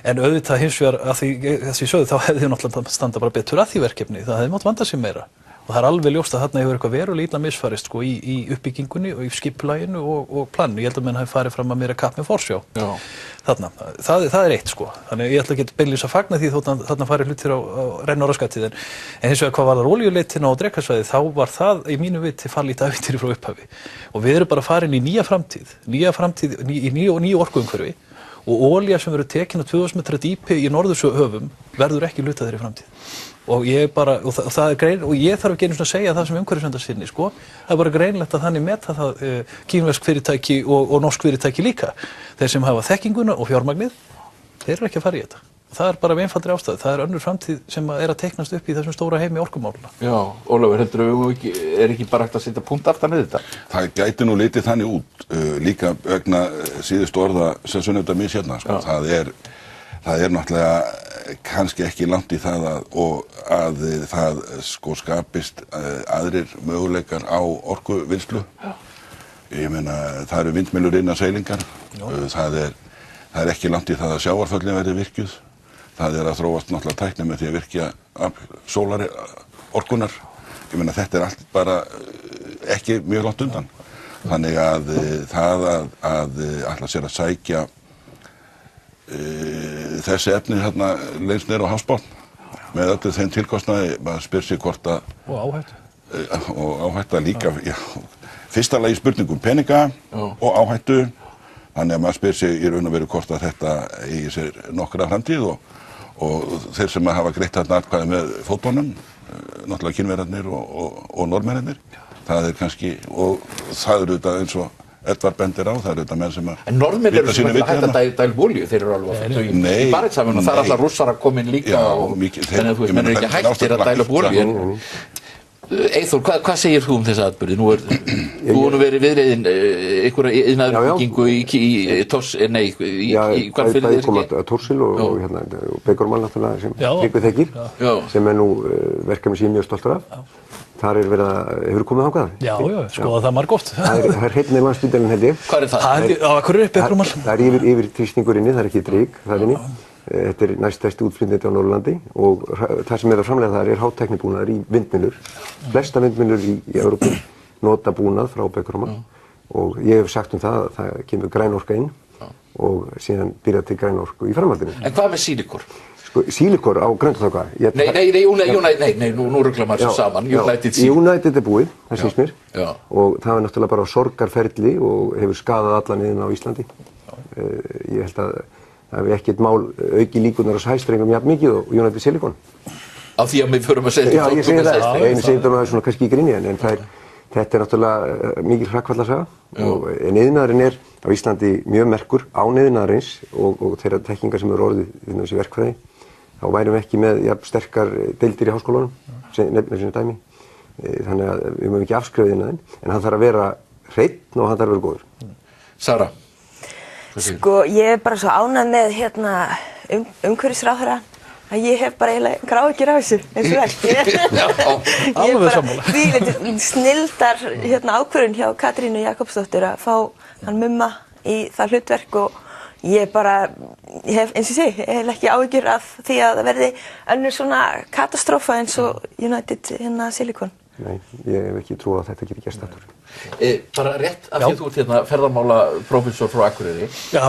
En auðvitað hins vegar að því sögðu þá hefði náttúrulega standa bara betur að því verkefni, það hefði mátt vanda sig meira. Og það er alveg ljóst að þarna hefur eitthvað verulega illa misfarist í uppbyggingunni og í skipulaginu og planinu. Ég held að menn hafi farið fram að meira kapp með forsjá. Þarna. Það er eitt Þannig ég ætla ekki beinlínis að fagna því þarna farið hlutir á renna á raskatíð. En hins vegar hvað varðar olíuleitina á Drekasvæði þá var það í mínu viti fallít ævintýri frá upphafi. Og við erum bara farin í nýja framtíð í nýju orkuumhverfi. Og olía sem verður tekin á 2000 metra dýpi í norðurhöfum
verður ekki hluti af þeirri framtíð. Og ég bara, og það grein, og ég þarf ekki einu svona að segja það sem umhverfisverndar sinni, sko. Það bara greinlegt að þannig meta það kínversk fyrirtæki og norsk fyrirtæki líka. Þeir sem hafa þekkinguna og fjármagnið, þeir eru ekki að fara í þetta. Það bara af einfaldri ástæðu. Það önnur framtíð sem að teiknast upp í þessum stóra heimi orkumáluna.
Já, Ólafur, heldur ekki bara hægt að setja punkt aftan við þetta?
Það gæti nú litið þannig út, líka vegna síðustu orða sem Sunneva mis hérna, sko. Það er náttúrulega kannski ekki langt í það að það sko skapist aðrir möguleikar á orkuvinnslu. Ég meina, það eru vindmyllur innan seilingar, það er ekki langt í það að sjávarföllin verði virkjuð. Það er að þróast náttúrulega tækni með því að virkja sólarorkunar. Ég meina, þetta er allt bara ekki mjög langt undan. Þannig að það að ætla sér að sækja þessi efni hérna lengst niður á hafsbotn með öllu þeim tilkostnaði, maður spyr sig hvort að...
Og áhættu.
Og áhætta líka, já. Fyrsta lagi spurningum peninga og áhættu. Þannig að maður spyr sig í raun og veru hvort að þetta eigi sér nokkra framtíð og þeir sem hafa greitt þarna atkvæði með fótbolnum, náttúrulega Kínverjarnir og Norðmennirnir, það er kannski, og það eru þetta eins og Edvard bendir á, það eru þetta menn sem að...
En Norðmenn eru sem að hætta að dæla olíu, þeir eru alveg að í Barentshafi og það er alltaf Rússar að koma inn líka og þannig að þú veist, menn eru ekki hættir að dæla olíu. Eyþór, hvað segir þú þessa atburði? Nú hefur verið viðreiðin einhverja iðnaðaruppbyggingu í Thors, nei, í hvað fyrir
þeir koma að Thorsil og Bekormal náttúrulega sem Tryggvi þekkir, sem nú verkefni sem ég mjög stoltur af. Þar hefur komið þangað?
Já, skoða það margótt.
Það er hreinn landspítalinn held ég.
Hvað er það?
Á Akureyri, Bekormal.
Það er yfir þrýstingur inni, það er ekki drygg þar inni. Þetta er næststærsti útflytjandi á Norðurlandi og það sem er að framleiða þar er hátæknibúnaður í vindmyllur. Flesta vindmyllur í Evrópu nota búnað frá Bekormal og ég hef sagt það að það kemur grænorka inn og síðan byrja til grænorku í framhaldinu.
En hvað með sílikor?
Sko, sílikor á Grændaþoka...
Nei, nú ruglar maður svo saman.
United er búið, það sést mér. Og það er náttúrulega bara sorgarferli og hefur skaðað alla niðurinn á Íslandi. Ég held að það hefur ekkert mál auki líkunar á sæstrengum jafn mikið og United Silicon.
Á því að við förum að segja...
Já, ég segi það. Einu segir það svona kannski í gríni, en þetta er náttúrulega mikil hrakkfallasaga en iðnaðurinn er á Íslandi mjög merkur án iðnaðarins og þeirra þekkingar sem eru orðið í þessi verkfræði. Þá værum við ekki með jafn sterkar deildir í háskólanum, nefnir sinni dæmi. Þannig að við mögum ekki afskrifa iðnaðinn, en hann þarf að vera hreinn og hann þarf að vera góður.
Sara?
Sko, ég er bara svo ánægð með umhverfisráðherra að ég hef bara eiginlega áhyggjur af þessu, eins og vel. Ég er bara því snilldar ákvörðun hjá Katrínu Jakobsdóttur að fá hann mumma í það hlutverk og ég hef, eins og ég segi, ekki áhyggjur af því að það verði önnur svona katastrófa eins og United Silicon.
Nei, ég hef ekki trúið að þetta geti gerst aftur.
Bara rétt af því að þú ert ferðamála prófessor frá Akureyri.
Já.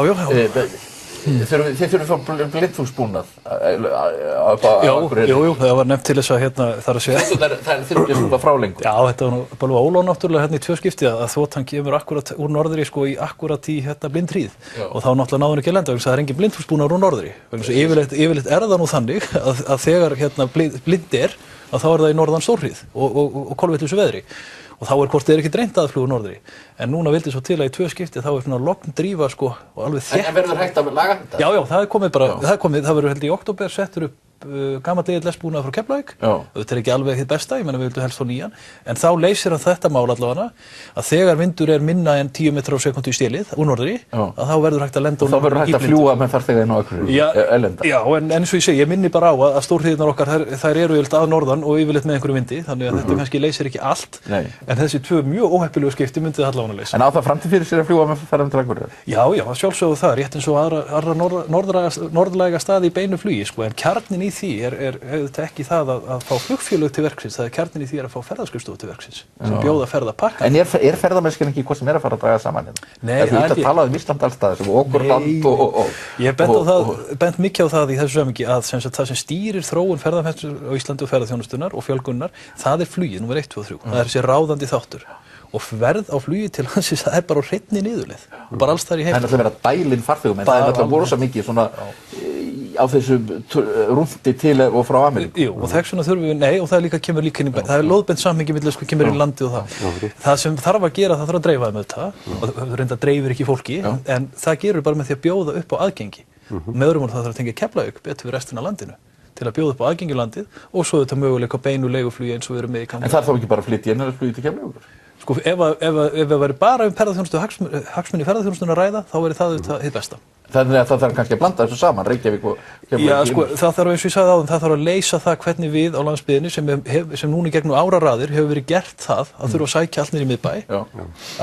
Þeir þurfum að fá blindfúsbúnað á Akureyri.
Jú, það var nefnt til þess að þar að segja.
Það þurfum við svona frálengur. Já,
þetta var nú bara óláð náttúrulega í tvö skipti að þotan kemur akkurat úr norðri í akkurat í blindhríð. Og þá náttúrulega náður ekki að lenda, það er engin blindfúsbúnaður úr norðri. Yfirleitt er það nú þannig að þegar blind er, að þá er það í norðan stórhríð og kolvitlausu veðri. Og þá hvort þeir ekki reynt aðflugur norðri. En núna vildi svo til að í tvö skipti þá svona logn drífa og alveg þétt.
En verður hægt að laga þetta?
Já, það er komið það verður held í október settur upp gamall lesbúnað frá Keflavík. Þetta er ekki alveg hið besta, ég meina við vildum helst fá nýjan. En þá leysir hann þetta mál allavega að þegar vindur er minna en 10 metrar á sekúndu í stélið úr norðri, að þá verður hægt að lenda
og þá verður hægt að fljúga með farþega inn á Akureyri.
Já, en eins og ég segi, ég minni bara á að stórhríðirnar okkar þær eru yfirleitt að norðan og yfirleitt með einhverju vindi, þannig að þetta kannski leysir ekki allt. En þessi tvö mjög óheppilegu skipti myndi það allavega leysa.
En á það framtíð fyrir sér að fljúga með farþega til Akureyrar?
Já, sjálfsögðu það, rétt eins og aðra norðlæga staði í beinu flugi, sko, en kjarninn í því er auðvitað ekki það að fá flugfélög til verksins, það er kjarninn í því að fá ferðaskrifstofu til verksins sem bjóða ferðapakka. En
er ferðamennskjan ekki hvað sem er að fara að draga saman hérna?
Nei,
það er ekki að tala um Ísland alls staðar sem okurland og...
Ég hef bent mikið á það í þessu samhengi að það sem stýrir þróun ferðamennsku á Íslandi og ferðaþjónustunnar og fjölgunnar, það er flugið, númer 1, 2 og 3. Það er þessi ráðandi þáttur. Og verð á flugi til landsins, það er bara á hreinni niðurleið. Bara alls þar í heim.
Það er alltaf verið að dælinn farþegum, en það er alltaf rosa mikið svona á þessum rúndi til og frá Ameríku.
Jú, og þess vegna þurfum við, og það kemur líka inn í bæ. Það lóðbeint samhengi milli sko kemur inn í landi og það. Það sem þarf að gera, það þarf að dreifa með þetta og reynda dreifir ekki fólki, en það gerur bara með því að bjóða upp á aðgengi. Með öðrum orðum það þarf að tengja Keflavík betur við restina af landinu til að bjóða upp á aðgengi landið og svo þetta möguleika beinu leiguflugi eins og við erum með í gangi.
En það er þá ekki bara að flytja innanlandsflugi til Keflavíkur?
Sko, ef við væri bara ferðaþjónustu hagsmuni ferðaþjónustunnar að ræða, þá væri það auðvitað hið besta.
Þannig að það þarf kannski að blanda þessu saman, Reykjavík og Keflavík.
Já, sko, það þarf, eins og ég sagði áðan, það þarf að leysa það hvernig við á landsbyggðinni sem núna í gegnum áraraðir hefur verið gert það að þurfa að sækja allt niður í miðbæ,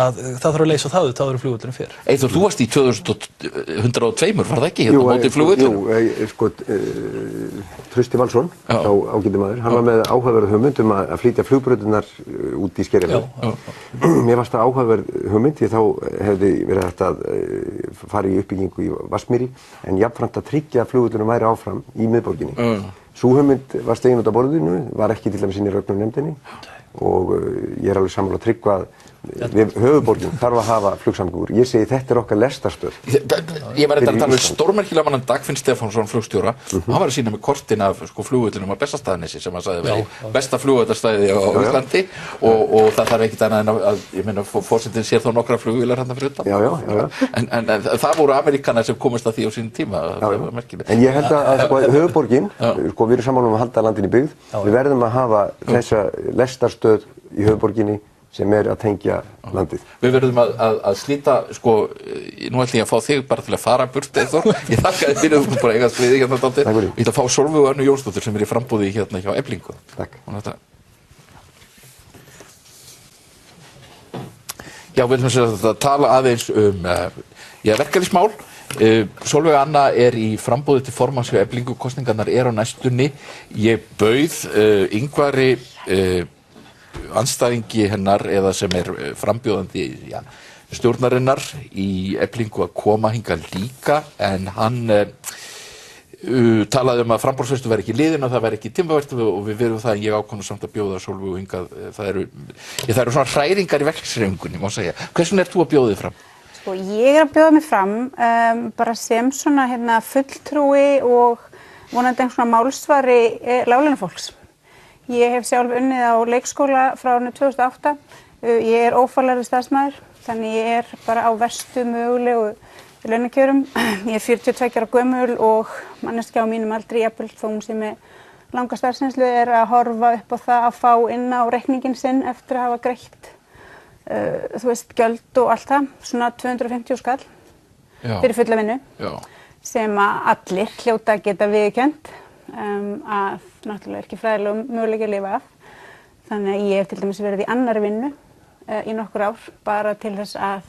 að það þarf að leysa það áður en flugvöllurinn fer.
Eyþór, þú varst í 2102, var það ekki, hérna á móti flugvöllunum?
Jú, sko, Trausti Valsson, þá ágæti maður, hann var með áhugaverð hugmynd að flytja flugbrautirnar út í Skerjafjörð. Mér fannst það áhugaverð hugmynd, því þá hefði verið hægt að fara í uppbyggingu í Vatnsmýri, en jafnframt að tryggja að flugvöllurinn væri áfram í miðborginni. Sú hugmynd var stegin út af borðinu, var ekki til dæmis inn í Rögnum-nefndinni og ég er alveg sammála að tryggja að við höfuðborgin þarf að hafa flugsamgöngur. Ég segi þetta er okkar lestarstöð.
Ég var þetta að tala við stórmerkilega mannan Dagfinn Stefánsson flugstjóra. Hann var að sýna með kortin af flugvöllunum á Bessastaðanesi sem hann sagði væri besta flugvallarstæði á Íslandi og það þarf ekkert annað en að ég meina forsetinn sér þá nokkra flugvélar þarna fyrir utan.
Já.
En það voru Ameríkanar sem komist að því á sínum tíma. Það var merkilegt.
En ég held að höfuðborgin, við erum sammála um að halda landinu í byggð. Við verðum að hafa þessa lestarstöð í höfuðborginni sem að tengja landið.
Við verðum að slíta, sko, nú ætlum ég að fá þig bara til að fara burt, Eyþór. Ég þakka þér fyrir þú bara eigast við þig hérna dálítið. Ég ætla að fá Sólveigu Önnu Jónsdóttur sem í framboði hérna hjá Eflingu.
Takk.
Já, við ætlum að tala aðeins verkalýðsmál. Sólveig Anna er í framboði til formanns hjá Eflingu, kosningarnar á næstunni. Ég bauð Ingvari andstæðingi hennar eða sem frambjóðandi stjórnarinnar í Eflingu að koma hingað líka, en hann talaði að framboðsveistu væri ekki liðin og það væri ekki tímavert og við verðum það, en ég ákvæmur samt að bjóða Sólveigu hingað. Það eru svona hræringar í verkalýðshreyfingunni, má segja. Hvernig ert þú að bjóða þig fram?
Sko, ég að bjóða mig fram bara sem svona fulltrúi og vonandi einhvern málsvari láglaunafólks. Ég hef sjálf unnið á leikskóla frá árinu 2008. Ég ófaglærður starfsmaður, þannig ég er bara á verstu mögulegu launakjörum. Ég er 42 ára gömul og manneskja á mínum aldri, jafnvel þó hún sé með langa starfsreynslu, að horfa upp á það að fá inn á reikninginn sinn eftir að hafa greitt gjöld og allt það, svona 250 skall fyrir fulla vinnu, sem að allir hljóta að geta viðurkennt að náttúrulega ekki fræðilegum möguleiki að lifa af. Þannig að ég hef til dæmis verið í annarri vinnu í nokkur ár bara til þess að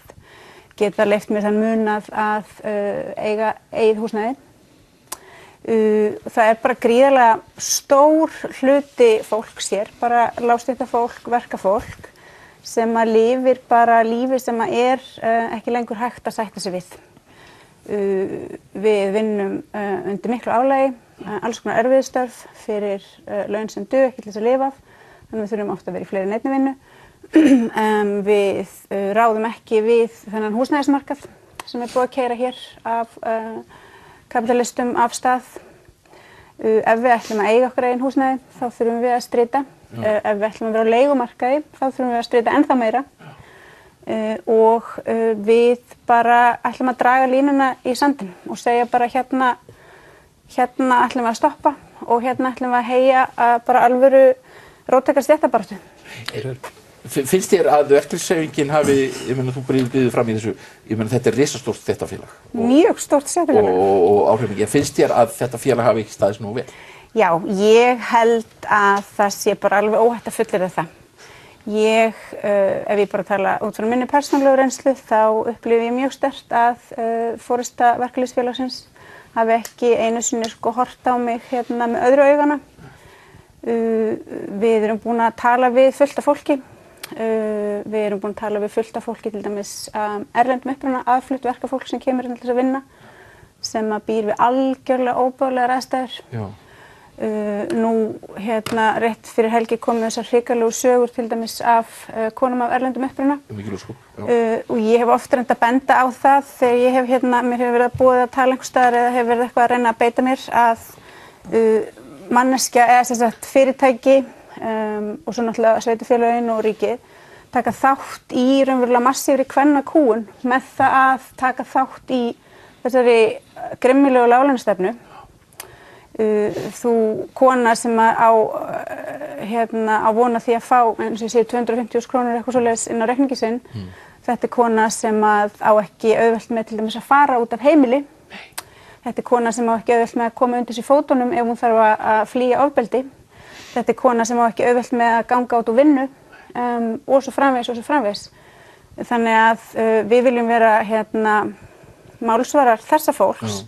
geta leyft mér þann munað að eiga eigið húsnæði. Það er bara gríðarlega stór hluti fólks hér, bara lágstéttafólk, verkafólk, sem að lifir bara lífi sem að ekki lengur hægt að sætta sig við. Við vinnum undir miklu álagi, alls konar erfiðstörf fyrir laun sem duga ekki til þess að lifa af, þannig við þurfum ofta að vera í fleiri en einni vinnu. Við ráðum ekki við þennan húsnæðismarkað sem búið að keyra hér af kapitalistum af stað. Ef við ætlum að eiga okkar eigin húsnæði, þá þurfum við að strita. Ef við ætlum að vera á leigumarkaði, þá þurfum við að strita ennþá meira. Og við bara ætlum að draga línuna í sandinn og segja bara hérna ætlum við að stoppa og hérna ætlum við að heyja bara alvöru róttækar stéttabaráttu.
Finnst þér að verkalýðshreyfingin hafi, ég meina þú býður fram í þessu, ég meina þetta risastórt stéttarfélag.
Mjög stórt stéttarfélag.
Og áhrifmikið. Finnst þér að þetta félag hafi ekki staðist nú vel?
Já, ég held að það sé bara alveg óhætt að fullyrða það. Ef ég bara tala út frá minni persónulegu reynslu, þá upplifi ég mjög sterkt að forysta verkalýðsfélagsins hafi ekki einu sinni horft á mig með öðru augana. Við erum búin að tala við fullt af fólki. Við erum búin að tala við fullt af fólki, til dæmis erlendum uppruna, aðflutt verkafólk sem kemur til þess að vinna, sem að býr við algjörlega óboðlegar aðstæður. Nú rétt fyrir helgi komu þessar hrikalegu sögur til dæmis af konum af erlendum uppruna. Og ég hef oft reynt að benda á það þegar ég hef mér hefur verið að boðið að tala einhvers staðar eða hefur verið eitthvað að reyna að beita mér að manneskja eða sem sagt fyrirtæki og svo náttúrulega sveitarfélögin og ríkið taka þátt í raunverulega massífri kvennakúgun með það að taka þátt í þessari grimmilegu láglaunastefnu. Þú kona sem á vona því að fá eins og ég segi 250.000 krónur eitthvað svoleiðis inn á reikningi sinn. Þetta kona sem á ekki auðvelt með til dæmis að fara út af heimili. Þetta kona sem á ekki auðvelt með að koma undir sér fótunum ef hún þarf að flýja ofbeldi. Þetta kona sem á ekki auðvelt með að ganga út úr vinnu og svo framvegis. Þannig að við viljum vera málsvarar þessa fólks.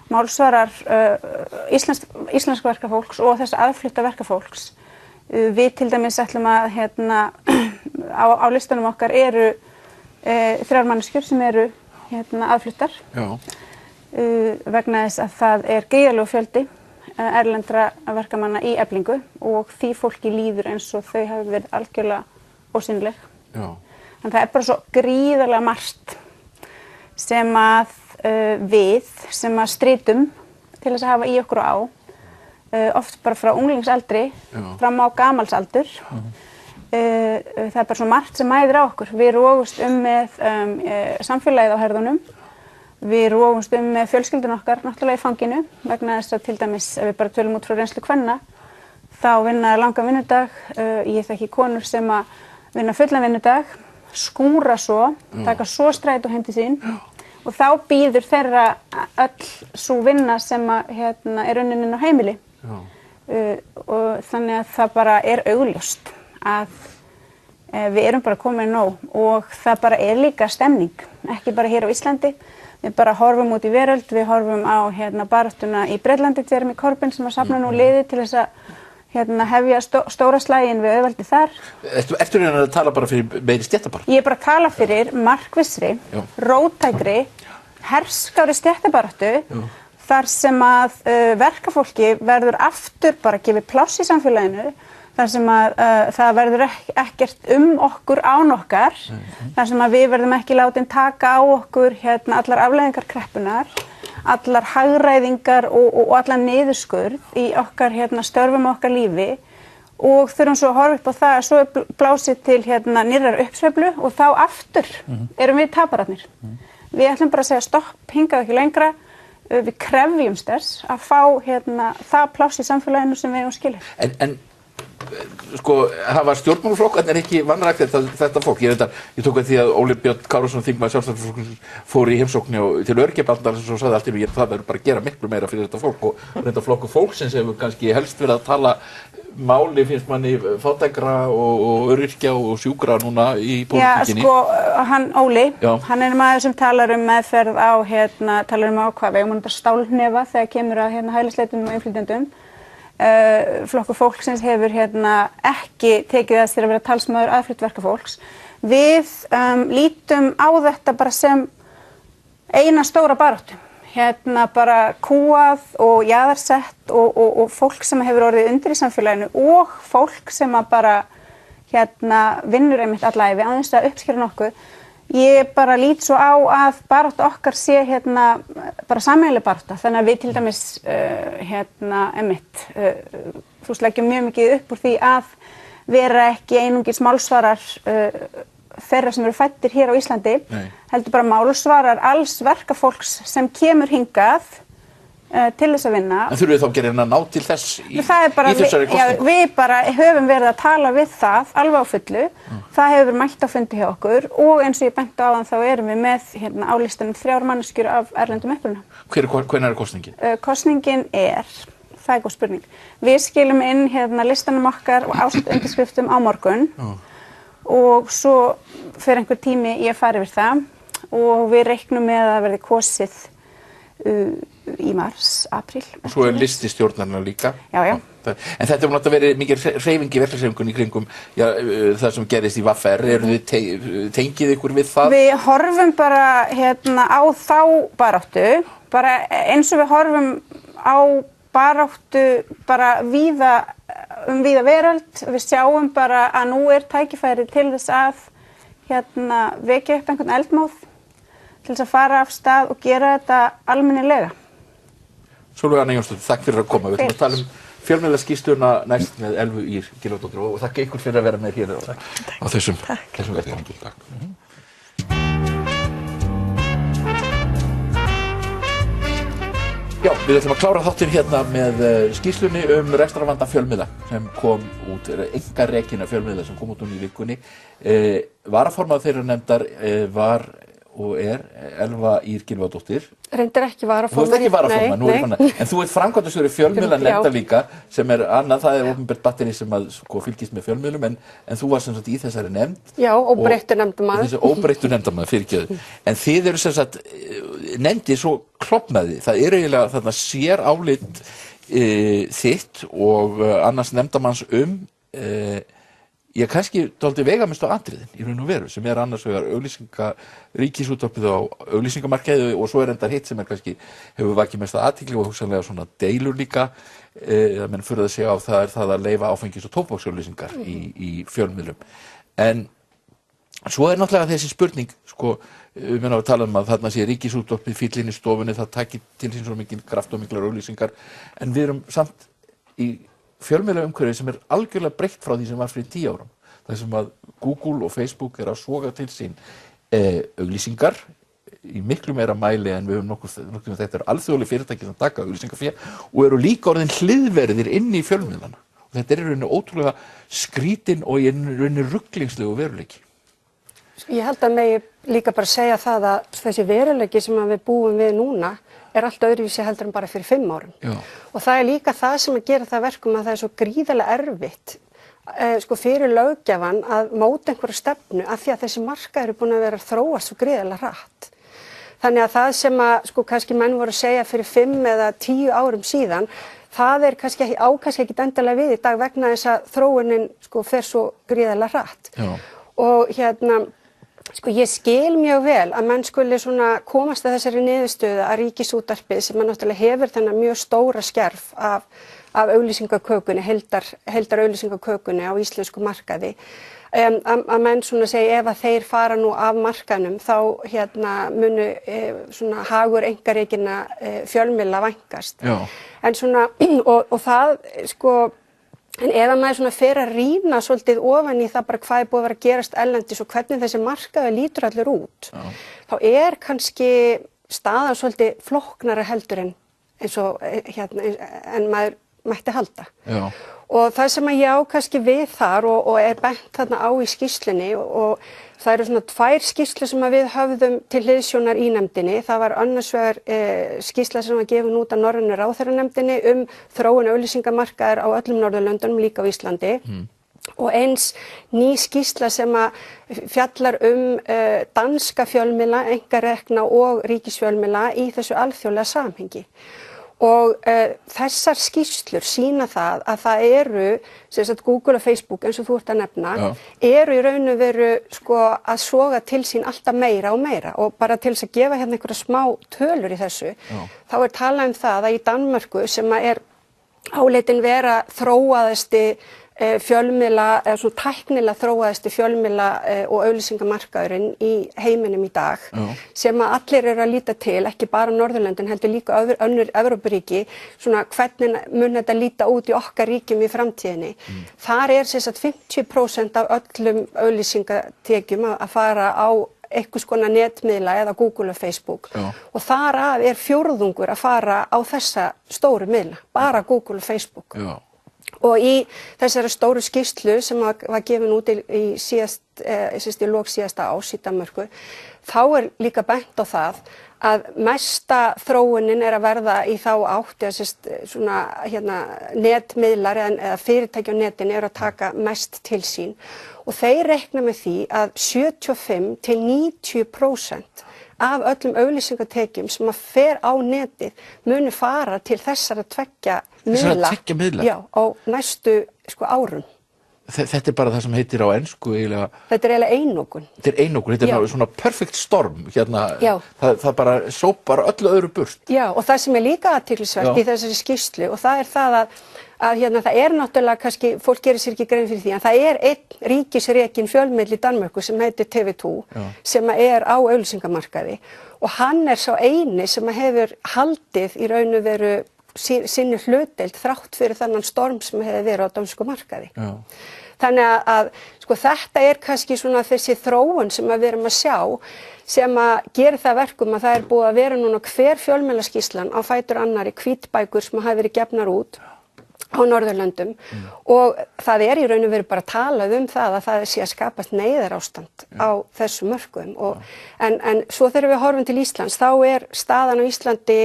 Málsvarar íslensk verkafólks og þess aðflutta verkafólks. Við til dæmis ætlum að á listanum okkar eru 3 manneskjur sem eru aðfluttar. Vegna þess að það gríðarlegur fjöldi erlendra verkamanna í Eflingu og því fólki líður eins og þau hafi verið algjörlega ósýnileg. Þannig það bara svo gríðarlega margt sem að við sem að strítum til þess að hafa í okkur á oft bara frá unglingsaldri fram á gamalsaldur. Það bara svo margt sem mæðir á okkur. Við rogumst með samfélagið á herðunum. Við rogumst með fjölskyldun okkar náttúrulega í fanginu vegna þess að til dæmis ef við bara tölum út frá reynslu kvenna þá vinna langan vinnudag. Ég þekki konur sem að vinna fullan vinnudag, skúra svo, taka svo strætó heim til sín. Og þá býður þeirra öll svo vinna sem unnin inn á heimili. Og þannig að það bara augljóst að við erum bara komin nóg og það bara líka stemning, ekki bara hér á Íslandi. Við bara horfum út í veröld, við horfum á baráttuna í Bretlandi, Jeremy Corbyn sem að safna nú liði til þess að hefja stóra slaginn við auðveldi þar.
Ertu að tala bara fyrir meiri stéttabaráttu?
Ég bara að tala fyrir markvissri, róttækri, herskári stéttabaráttu þar sem að verkafólki verður aftur bara gefið pláss í samfélaginu, þar sem að það verður ekkert okkur án okkar, þar sem að við verðum ekki látin taka á okkur allar afleiðingar kreppunar, allar hagræðingar og allar niðurskurð í okkar störfum okkar lífi og þurfum svo að horfa upp á það að svo blásið til nýrrar uppsveiflu og þá aftur erum við tapararnir. Við ætlum bara að segja stopp, hingað ekki lengra, við krefjumst þess að fá það pláss í samfélaginu sem við eigum skilið.
En hafa stjórnmálaflokkarnir ekki vanrækt þetta fólk? Ég tók því að Óli Björn Kárason þingmaður Sjálfstæðisflokksins fór í heimsókn til öryrkjabandalagsins og sagði allt í einu það verður bara að gera miklu meira fyrir þetta fólk og þetta flokkur fólksins hefur kannski helst verið að tala máli finnst manni fátækra og öryrkja og sjúkra núna í pólitíkinni.
Hann Óli, hann maður sem talar meðferð á talar hvað við eigum að stálhnefa þegar kemur að hælisleitum og innflytjendum. Flokkur fólksins hefur ekki tekið þess til að vera talsmaður aðflutt verkafólks. Við lítum á þetta bara sem eina stóra baráttu. Bara kúað og jaðarsett og fólk sem hefur orðið undir í samfélaginu og fólk sem að bara vinnur einmitt alla ævi án þess að uppskera nokkuð. Ég bara lít svo á að barátta okkar sé bara sameiginleg barátta. Þannig að við til dæmis þú leggjum mjög mikið upp úr því að vera ekki einungis málsvarar þeirra sem eru fæddir hér á Íslandi, heldur bara málsvarar alls verkafólks sem kemur hingað til þess að vinna.
En þurfum við þá að gera að ná til þess í
þessari kosningu? Við bara höfum verið að tala við það alveg á fullu. Það hefur verið mætt á fundi hjá okkur og eins og ég benti á þann þá erum við með á listanum 3 manneskjur af erlendum uppruna.
Hvenær kosningin?
Kosningin það góð spurning. Við skilum inn listanum okkar og ásamt undirskriftum á morgun og svo fer einhver tími í að fara yfir það og við reiknum með að verði kosið í mars, apríl.
Og svo listi stjórnarinnar líka.
Já.
En þetta hefur náttúrulega verið mikið hreyfing í verkalýðshreyfingunni í kringum það sem gerist í VR. Tengið ykkur við það?
Við horfum bara á þá baráttu, bara eins og við horfum á baráttu bara víða veröld. Við sjáum bara að nú tækifæri til þess að vekja upp einhvern eldmóð til þess að fara af stað og gera þetta almennilega.
Sólveig Anna Jónsdóttir, takk fyrir að koma. Við ætlum að tala fjölmiðlaskýrsluna næst með Elvu Ýr Gylfadóttur og þakka ykkur fyrir að vera með hér á þessum vettvangi. Já, við ætlum að klára þáttinn hérna með skýrslunni rekstrarvanda fjölmiðla sem kom út, einkarekinna fjölmiðla sem kom út í vikunni. Varaformaður þeirra nefndar var og Elva Ýr Gylfadóttir.
Reyndar ekki varaformaður.
Þú ert ekki varaformaður, nú þannig. En þú ert framkvæmdastjóri fjölmiðlanefndar líka, sem annað, það opinbert batteri sem fylgist með fjölmiðlum, en þú var sem sagt í þessari nefnd. Já,
óbreyttur nefndarmaður.
Þessi óbreyttur nefndarmaður, fyrirgefðu. En þið eru sem sagt nefndið svo klofnaði. Það eiginlega þarna sér álit þitt og annars nefndarmanns ég kannski dálítið veigamest á atriðin í raun og veru sem annars vegar ríkisútvarpið á auglýsingamarkaði og svo endar hitt sem kannski hefur vakið mesta athygli og hugsanlega svona deilur líka að menn furða sig á það það að leyfa áfengis- og tóbaksauglýsingar í fjölmiðlum. En svo náttúrulega þessi spurning, við munum að tala að þarna sé ríkisútvarpið fýll inn í stofunni, það taki til sín svo mikil kraft og miklar auglýsingar, en við erum samt í fjölmiðlaumhverfi sem algjörlega breytt frá því sem var fyrir 10 árum. Það sem að Google og Facebook að soga til sín auglýsingar í miklu meira mæli en við höfum nokkuð þetta alþjóðleg fyrirtæki sem taka auglýsingafé og eru líka orðin hliðverðir inn í fjölmiðlana. Og þetta í rauninni ótrúlega skrítin og í rauninni ruglingslegu veruleiki.
Ég held að megi líka bara segja það að þessi veruleiki sem við búum við núna allt öðruvísi heldur en bara fyrir 5 árum. Já. Og það líka það sem að gera það verkum að það svo gríðarlega erfitt fyrir löggjafann að móta einhverja stefnu af því að þessi markaður búin að vera að þróast svo gríðarlega hratt. Þannig að það sem að kannski menn voru að segja fyrir 5 eða 10 árum síðan, það kannski ekki endilega við í dag vegna þess að þróunin fer svo gríðarlega hratt. Já. Og ég skil mjög vel að menn skuli komast að þessari niðurstöðu að Ríkisútvarpið sem náttúrulega hefur þennan mjög stóra skerf af auglýsingakökunni, heildar auglýsingakökunni á íslensku markaði, að menn segja ef að þeir fara nú af markaðnum þá munu hagur einkarekinna fjölmiðla vænkast. Já. En og það en ef að maður fer að rýna svolítið ofan í það bara hvað búið að vera að gerast erlendis og hvernig þessi markaður lítur allir út, þá kannski staðan svolítið flóknara heldur en eins og en maður mætti halda. Já. Og það sem að ég á kannski við þar og bent þarna á í skýrslunni og það eru 2 skýrslur sem að við höfðum til hliðsjónar í nefndinni. Það var annars vegar skýrsla sem var gefin út af Norrænu ráðherranefndinni þróun auglýsingamarkaðar á öllum Norðurlöndunum, líka á Íslandi. Og eins ný skýrsla sem að fjallar danska fjölmiðla, einkarekna og ríkisfjölmiðla í þessu alþjóðlega samhengi. Og þessar skýrslur sýna það að það eru Google og Facebook eins og þú ert að nefna eru í raun og veru að soga til sín alltaf meira og meira og bara til þess að gefa hérna einhverja smá tölur í þessu þá talað það að í Danmörku sem að áleitin vera þróaðasti fjölmiðla eða svona tæknilega þróaðasti fjölmiðla og auglýsingamarkaðurinn í heiminum í dag sem að allir eru að líta til, ekki bara Norðurlöndin heldur líka önnur Evrópuríki, svona hvernig mun þetta líta út í okkar ríkjum í framtíðinni. Þar sem sagt 50% af öllum auglýsingatekjum að fara á einhvers konar netmiðla eða Google og Facebook og þar af 4/4 að fara á þessa stóru miðla, bara Google og Facebook. Já. Og í þessari stóru skýrslu sem var gefin út í lok síðasta árs í Danmörku, þá líka bent á það að mesta þróunin að verða í þá átt netmiðlar eða fyrirtæki á netinu að taka mest til sín og þeir reikna með því að 75 til 90% af öllum auglýsingatekjum sem að fer á netið muni fara til þessara 2 miðla, já, á næstu árum.
þetta bara það sem heitir á ensku eiginlega.
Þetta eiginlega einokun.
Þetta svona perfect storm hérna,
Já.
það bara sópar öllu öðru burt.
Já, og það sem líka athyglisvert í þessari skýrslu og það það að hérna það náttúrulega kannski, fólk gerir sér ekki grein fyrir því, en það einn ríkisrekin fjölmiðl í Danmörku sem heitir TV2 sem á auglýsingamarkaði og hann sá eini sem hefur haldið í raun og veru sinni hlutdeild þrátt fyrir þannan storm sem hefði verið á dönsku markaði. Já. Þannig að sko þetta kannski svona þessi þróun sem við erum að sjá sem að gera það verkum að það búið að vera núna hver fjölmiðlaskýrslan á fætur annari hvítbækur sem hafa verið gefnar út á Norðurlöndum og það í raun og veru bara talað það að það sé að skapast neyðarástand á þessum mörkuðum en svo þegar við horfum til Íslands þá staðan á Íslandi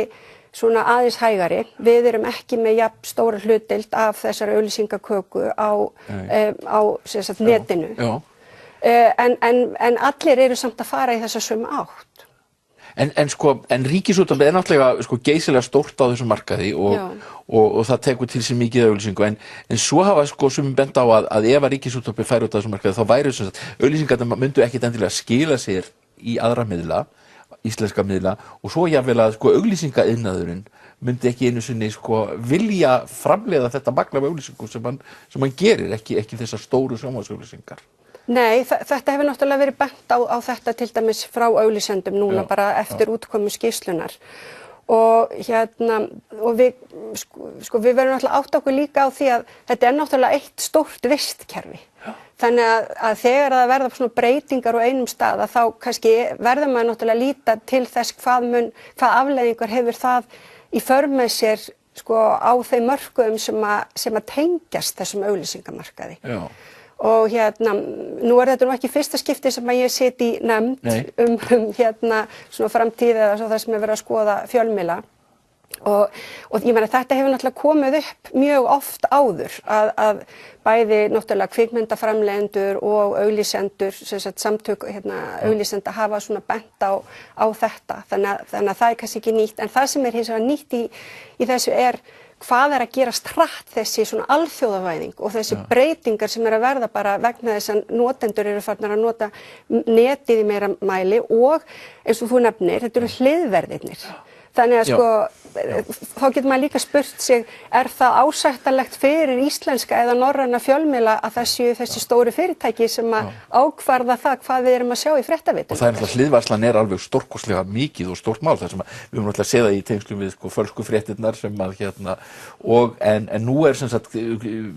svona aðeins hægari. Við erum ekki með jafn stóra hlutdeild af þessari auglýsingaköku á sem sagt netinu. En allir eru samt að fara í þessa sömu átt.
En Ríkisútvarpið náttúrulega geysilega stórt á þessum markaði og það tekur til sig mikið auglýsingu en svo hafa sumir bent á að ef að Ríkisútvarpið færi út á þessum markaði þá væri sem sagt auglýsingarnar myndu ekkit endilega skila sér í aðra miðla, íslenska miðla og svo jafnvel að auglýsingaiðnaðurinn myndi ekki einu sinni vilja framleiða þetta magn af auglýsingum sem hann gerir, ekki þessar stóru sjónvarpsauglýsingar. Nei,
þetta hefur náttúrulega verið bent á þetta til dæmis frá auglýsendum núna bara eftir útkomu skýrslunnar og og við verðum náttúrulega átt okkur líka á því að þetta náttúrulega eitt stórt vistkerfi. Þannig að þegar það verða svona breytingar á einum stað þá kannski verður maður náttúrulega að líta til þess hvað afleiðingar hefur það í för með sér á þeim mörkuðum sem að tengjast þessum auglýsingamarkaði. Já. Og nú þetta ekki fyrsta skipti sem að ég sit í nefnd svona framtíð eða það sem verið að skoða fjölmiðla og ég meina þetta hefur náttúrulega komið upp mjög oft áður að bæði náttúrulega kvikmyndaframleiðendur og auglýsendur samtök auglýsenda hafa svona bent á þetta þannig að það kannski ekki nýtt en það sem hins vegar nýtt í þessu hvað að gerast hratt þessi svona alþjóðavæðing og þessi breytingar sem að verða bara vegna þess að notendur eru farnir að nota netið í meira mæli og eins og þú nefnir, þetta eru hliðverðirnir. Þannig að þá getur maður líka spurt sig, það ásættanlegt fyrir íslenska eða norræna fjölmiðla að þessi stóru fyrirtæki sem að ákvarða það hvað við erum að sjá í fréttavitum. Og það náttúrulega hliðvarslan alveg stórkostlega mikið og stórt mál þar sem við höfum náttúrulega séð það í tengslum við fölsku fréttirnar sem að en nú sem sagt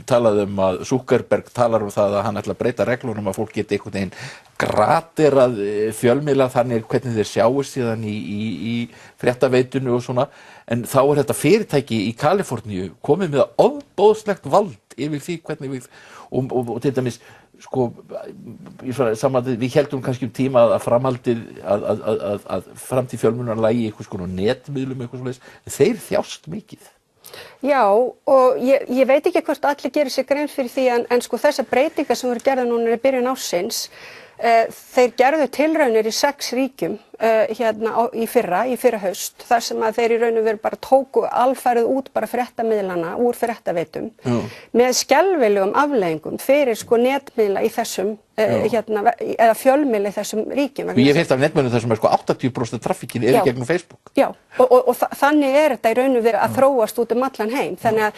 talað að Zuckerberg talar það að hann ætla að breyta reglunum að fólk geti einhvern veginn graterað fjölmiðla þannig hvernig þeir sjáist síðan í fréttaveitunu og svona en þá þetta fyrirtæki í Kaliforníu komið með ofboðslegt vald yfir því hvernig við og til dæmis við heldum kannski tíma að framhaldið að framtíð fjölmiðlar lægi einhvers konar netmiðlum eitthvað svoleiðis, þeir þjást mikið. Já, og ég veit ekki hvort allir gerir sér grein fyrir því en þessar breytingar sem voru gerðar núna í byrjun ársins þeir gerðu tilraunir í 6 ríkjum í fyrra haust þar sem að þeir í raun og veru bara tóku alfarið út bara fréttamiðlana úr fréttaveitum með skelfilegum afleiðingum fyrir netmiðla í þessum eða fjölmiðla í þessum ríkjum. Ég hef heyrt af netmiðlum þar sem 80% traffíkin gegnum Facebook. Já, og þannig þetta í raun og veru að þróast út allan heim. Þannig að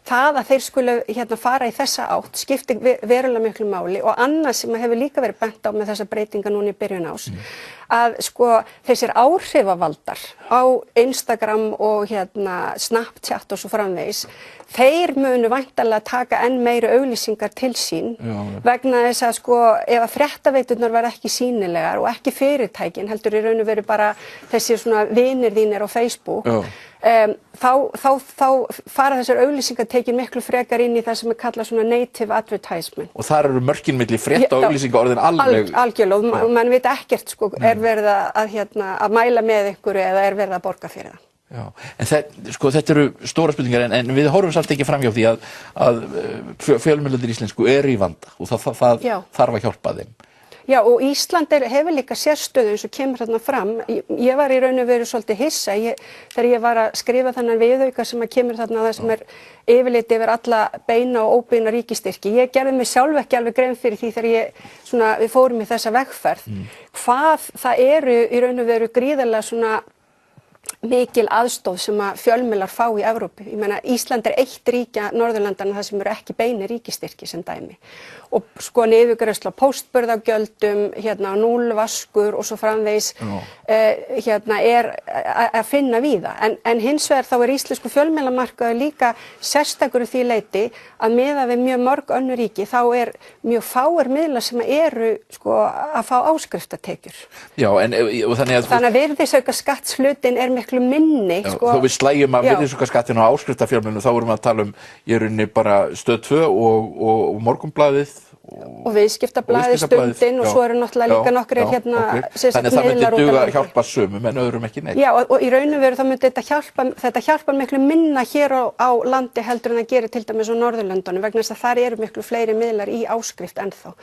það að þeir skulu fara í þessa átt skiptir verulega miklu máli og annað sem hefur líka verið bent á með þessa breytinga núna í byrjun árs að þessir áhrifavaldar á Instagram og Snapchat og svo framvegis þeir munu væntanlega taka enn meiri auglýsingar til sín vegna þess að ef að fréttaveiturnar verða ekki sýnilegar og ekki fyrirtækin heldur í raun og veru bara þessi svona vinir þínir á Facebook þá fara þessar auglýsingar tekin miklu frekar inn í það sem kallað svona native advertisement. Og þar eru mörkin milli frétta og auglýsinga orðin alveg algjörlega og mann veit ekkert verið að mæla með einhverju eða verið að borga fyrir það. Já, en þetta eru stóra spurningar en við horfum samt ekki fram hjá því að fjölmiðlarnir íslensku eru í vanda og það þarf að hjálpa þeim. Já, og Ísland hefur líka sérstöðu eins og kemur þarna fram. Ég var í raun og veru svolítið hissa þegar ég var að skrifa þennan viðauka sem að kemur þarna það sem yfirlit yfir alla beina og óbeina ríkistyrki. Ég gerði mig sjálf ekki alveg grein fyrir því þegar við fórum í þessa vegferð. Hvað það eru í raun og veru gríðarlega svona mikil aðstoð sem að fjölmiðlar fá í Evrópu. Ég meina, Ísland eitt ríkja Norðurlandana það sem eru ekki beini ríkistyrki sem dæmi. Og sko niðurgreiðsla á póstburðargjöldum, núllvaskur og svo framvegis að finna víða. En hins vegar þá íslensku fjölmiðlamarkaður líka sérstakur því leyti að miðað við mjög mörg önnur ríki þá mjög fáir miðlar sem eru sko að fá áskriftatekjur.
Já, og þannig
að virðisaukaskattshlutinn miklu minni.
Já, sko, þó við slægjum að virðisaukaskattinn og áskriftarfjölmiðlum þá erum við að tala í rauninni bara Stöð 2 og Morgunblaðið
og Viðskiptablaðið, Stundin og svo eru náttúrulega líka nokkrir
Þannig að það myndi duga að hjálpa sumum en öðrum ekki neitt. Já,
og í raun og veru þá myndi þetta hjálpa miklu minna hér á landi heldur en að gera til dæmis á Norðurlöndunum vegna þess að þar eru miklu fleiri miðlar í áskrift ennþá.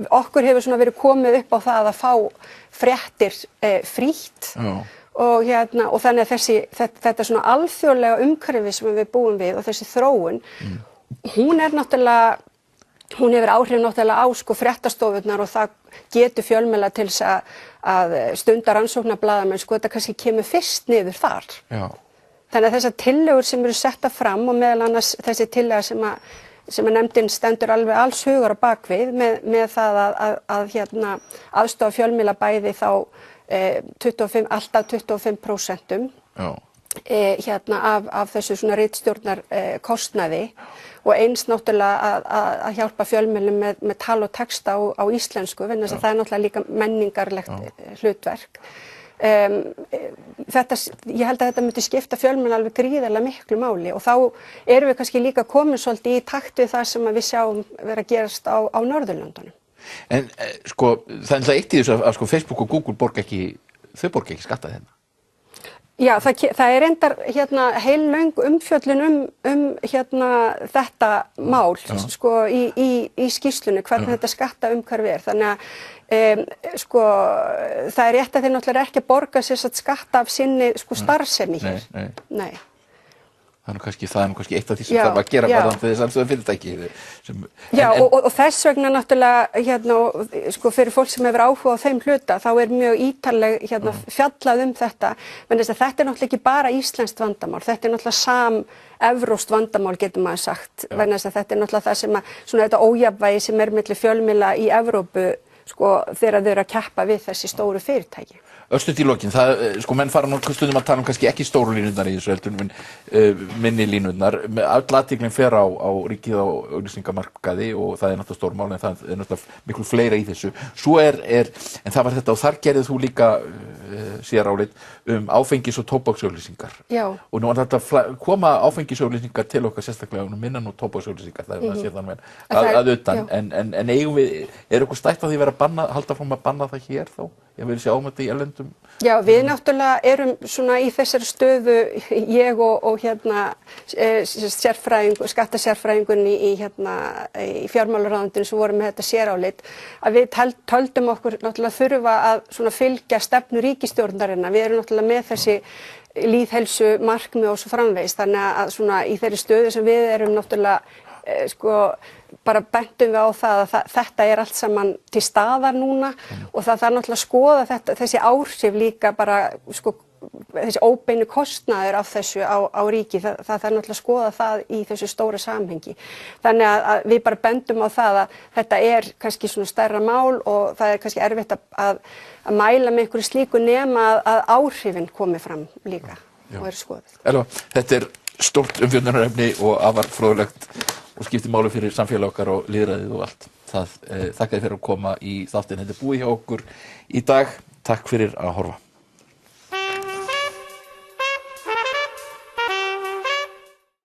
Okkur hefur svona verið komið upp á það að fá fréttir frítt. Og þannig að þetta svona alþjóðlega umhverfi sem við búum við og þessi þróun, hún hefur áhrif náttúrulega á sko fréttastofurnar og það getur fjölmiðla til þess að stunda rannsóknarblaðamenn, sko þetta kannski kemur fyrst niður þar. Já. Þannig að þessar tillögur sem eru settar fram og meðal annars þessi tillaga sem að nefndin stendur alveg alls hugar á bakvið með það að aðstoða fjölmiðla bæði þá alltaf 25% af þessu svona ritstjórnar kostnaði og eins náttúrulega að hjálpa fjölmiðlum með tal og texta á íslensku vegna þess að það náttúrulega líka menningarlegt hlutverk. Ég held að þetta myndi skipta fjölmiðla alveg gríðarlega miklu máli og þá erum við kannski líka komin svolítið í takt við það sem við sjáum vera að gerast á Norðurlöndunum.
En sko, það eitt í þessu að sko Facebook og Google borga ekki skatta hérna.
Já, það reyndar heillöng umfjöllun þetta mál sko í skýrslunni hvernig þetta skattaumhverfi Þannig að sko það rétt að þeir náttúrulega ekki að borga sér skatta af sinni sko starfsemi hér. Nei.
Það er kannski eitt af því sem þarf að gera varðandi þess að fyrirtæki.
Og þess vegna náttúrulega sko fyrir fólk sem hefur áhuga á þeim hluta þá mjög ítarleg fjallað þetta. Men þetta náttúrulega ekki bara íslenskt vandamál. Þetta náttúrulega evrópskt vandamál getur maður sagt. Vegna þess að þetta náttúrulega það sem svona þetta ójafnvægi sem milli fjölmiðla í Evrópu sko þegar þau eru að keppa við þessi stóru fyrirtæki.
Örstutt í lokin, sko menn fara nú stundum að tala kannski ekki stóru línurnar í þessu heldur minni línurnar. Öll athygli fer á ríkið á auglýsingamarkaði og það náttúrulega stórmál en það náttúrulega miklu fleira í þessu. Svo en það var þetta og þar gerðið þú líka sérálit áfengis- og tóbaksauglýsingar. Já. Og nú þetta koma áfengisauglýsingar til okkar sérstaklega minna nú tóbaksauglýsingar, það maður sér þannig að utan. En eigum við, eitthvað stætt á því að halda fram að banna það hér þá? Ég vil sjá þetta í erlendum. Já,
við náttúrulega erum svona í þessari stöðu, ég og skattasérfræðingunni í fjármálaráðuneytinu sem voru með þetta sérálit, að við töldum okkur náttúrulega þurfa að svona fylgja stefnu ríkisstjórnarinnar. Við erum náttúrulega með þessi lýðheilsu markmið og svo framvegis, þannig að svona í þeirri stöðu sem við erum náttúrulega sko bara bentum við á það að þetta allt saman til staðar núna og það þarf náttúrulega að skoða þessi áhrif líka bara sko þessi óbeinu kostnaður af þessu á ríki, það þarf náttúrulega að skoða það í þessu stóra samhengi. Þannig að við bara bendum á það að þetta kannski svona stærra mál og það kannski erfitt að mæla með einhverju slíku nema að áhrifin komi fram líka og skoðið.
Elva, þetta stórt umfjöllunarefni og afar fróðlegt og skiptir máli fyrir samfélag okkar og lýðræðið og allt. Þakka þér fyrir að koma í þáttinn. Þetta búið hjá okkur í dag. Takk fyrir að horfa.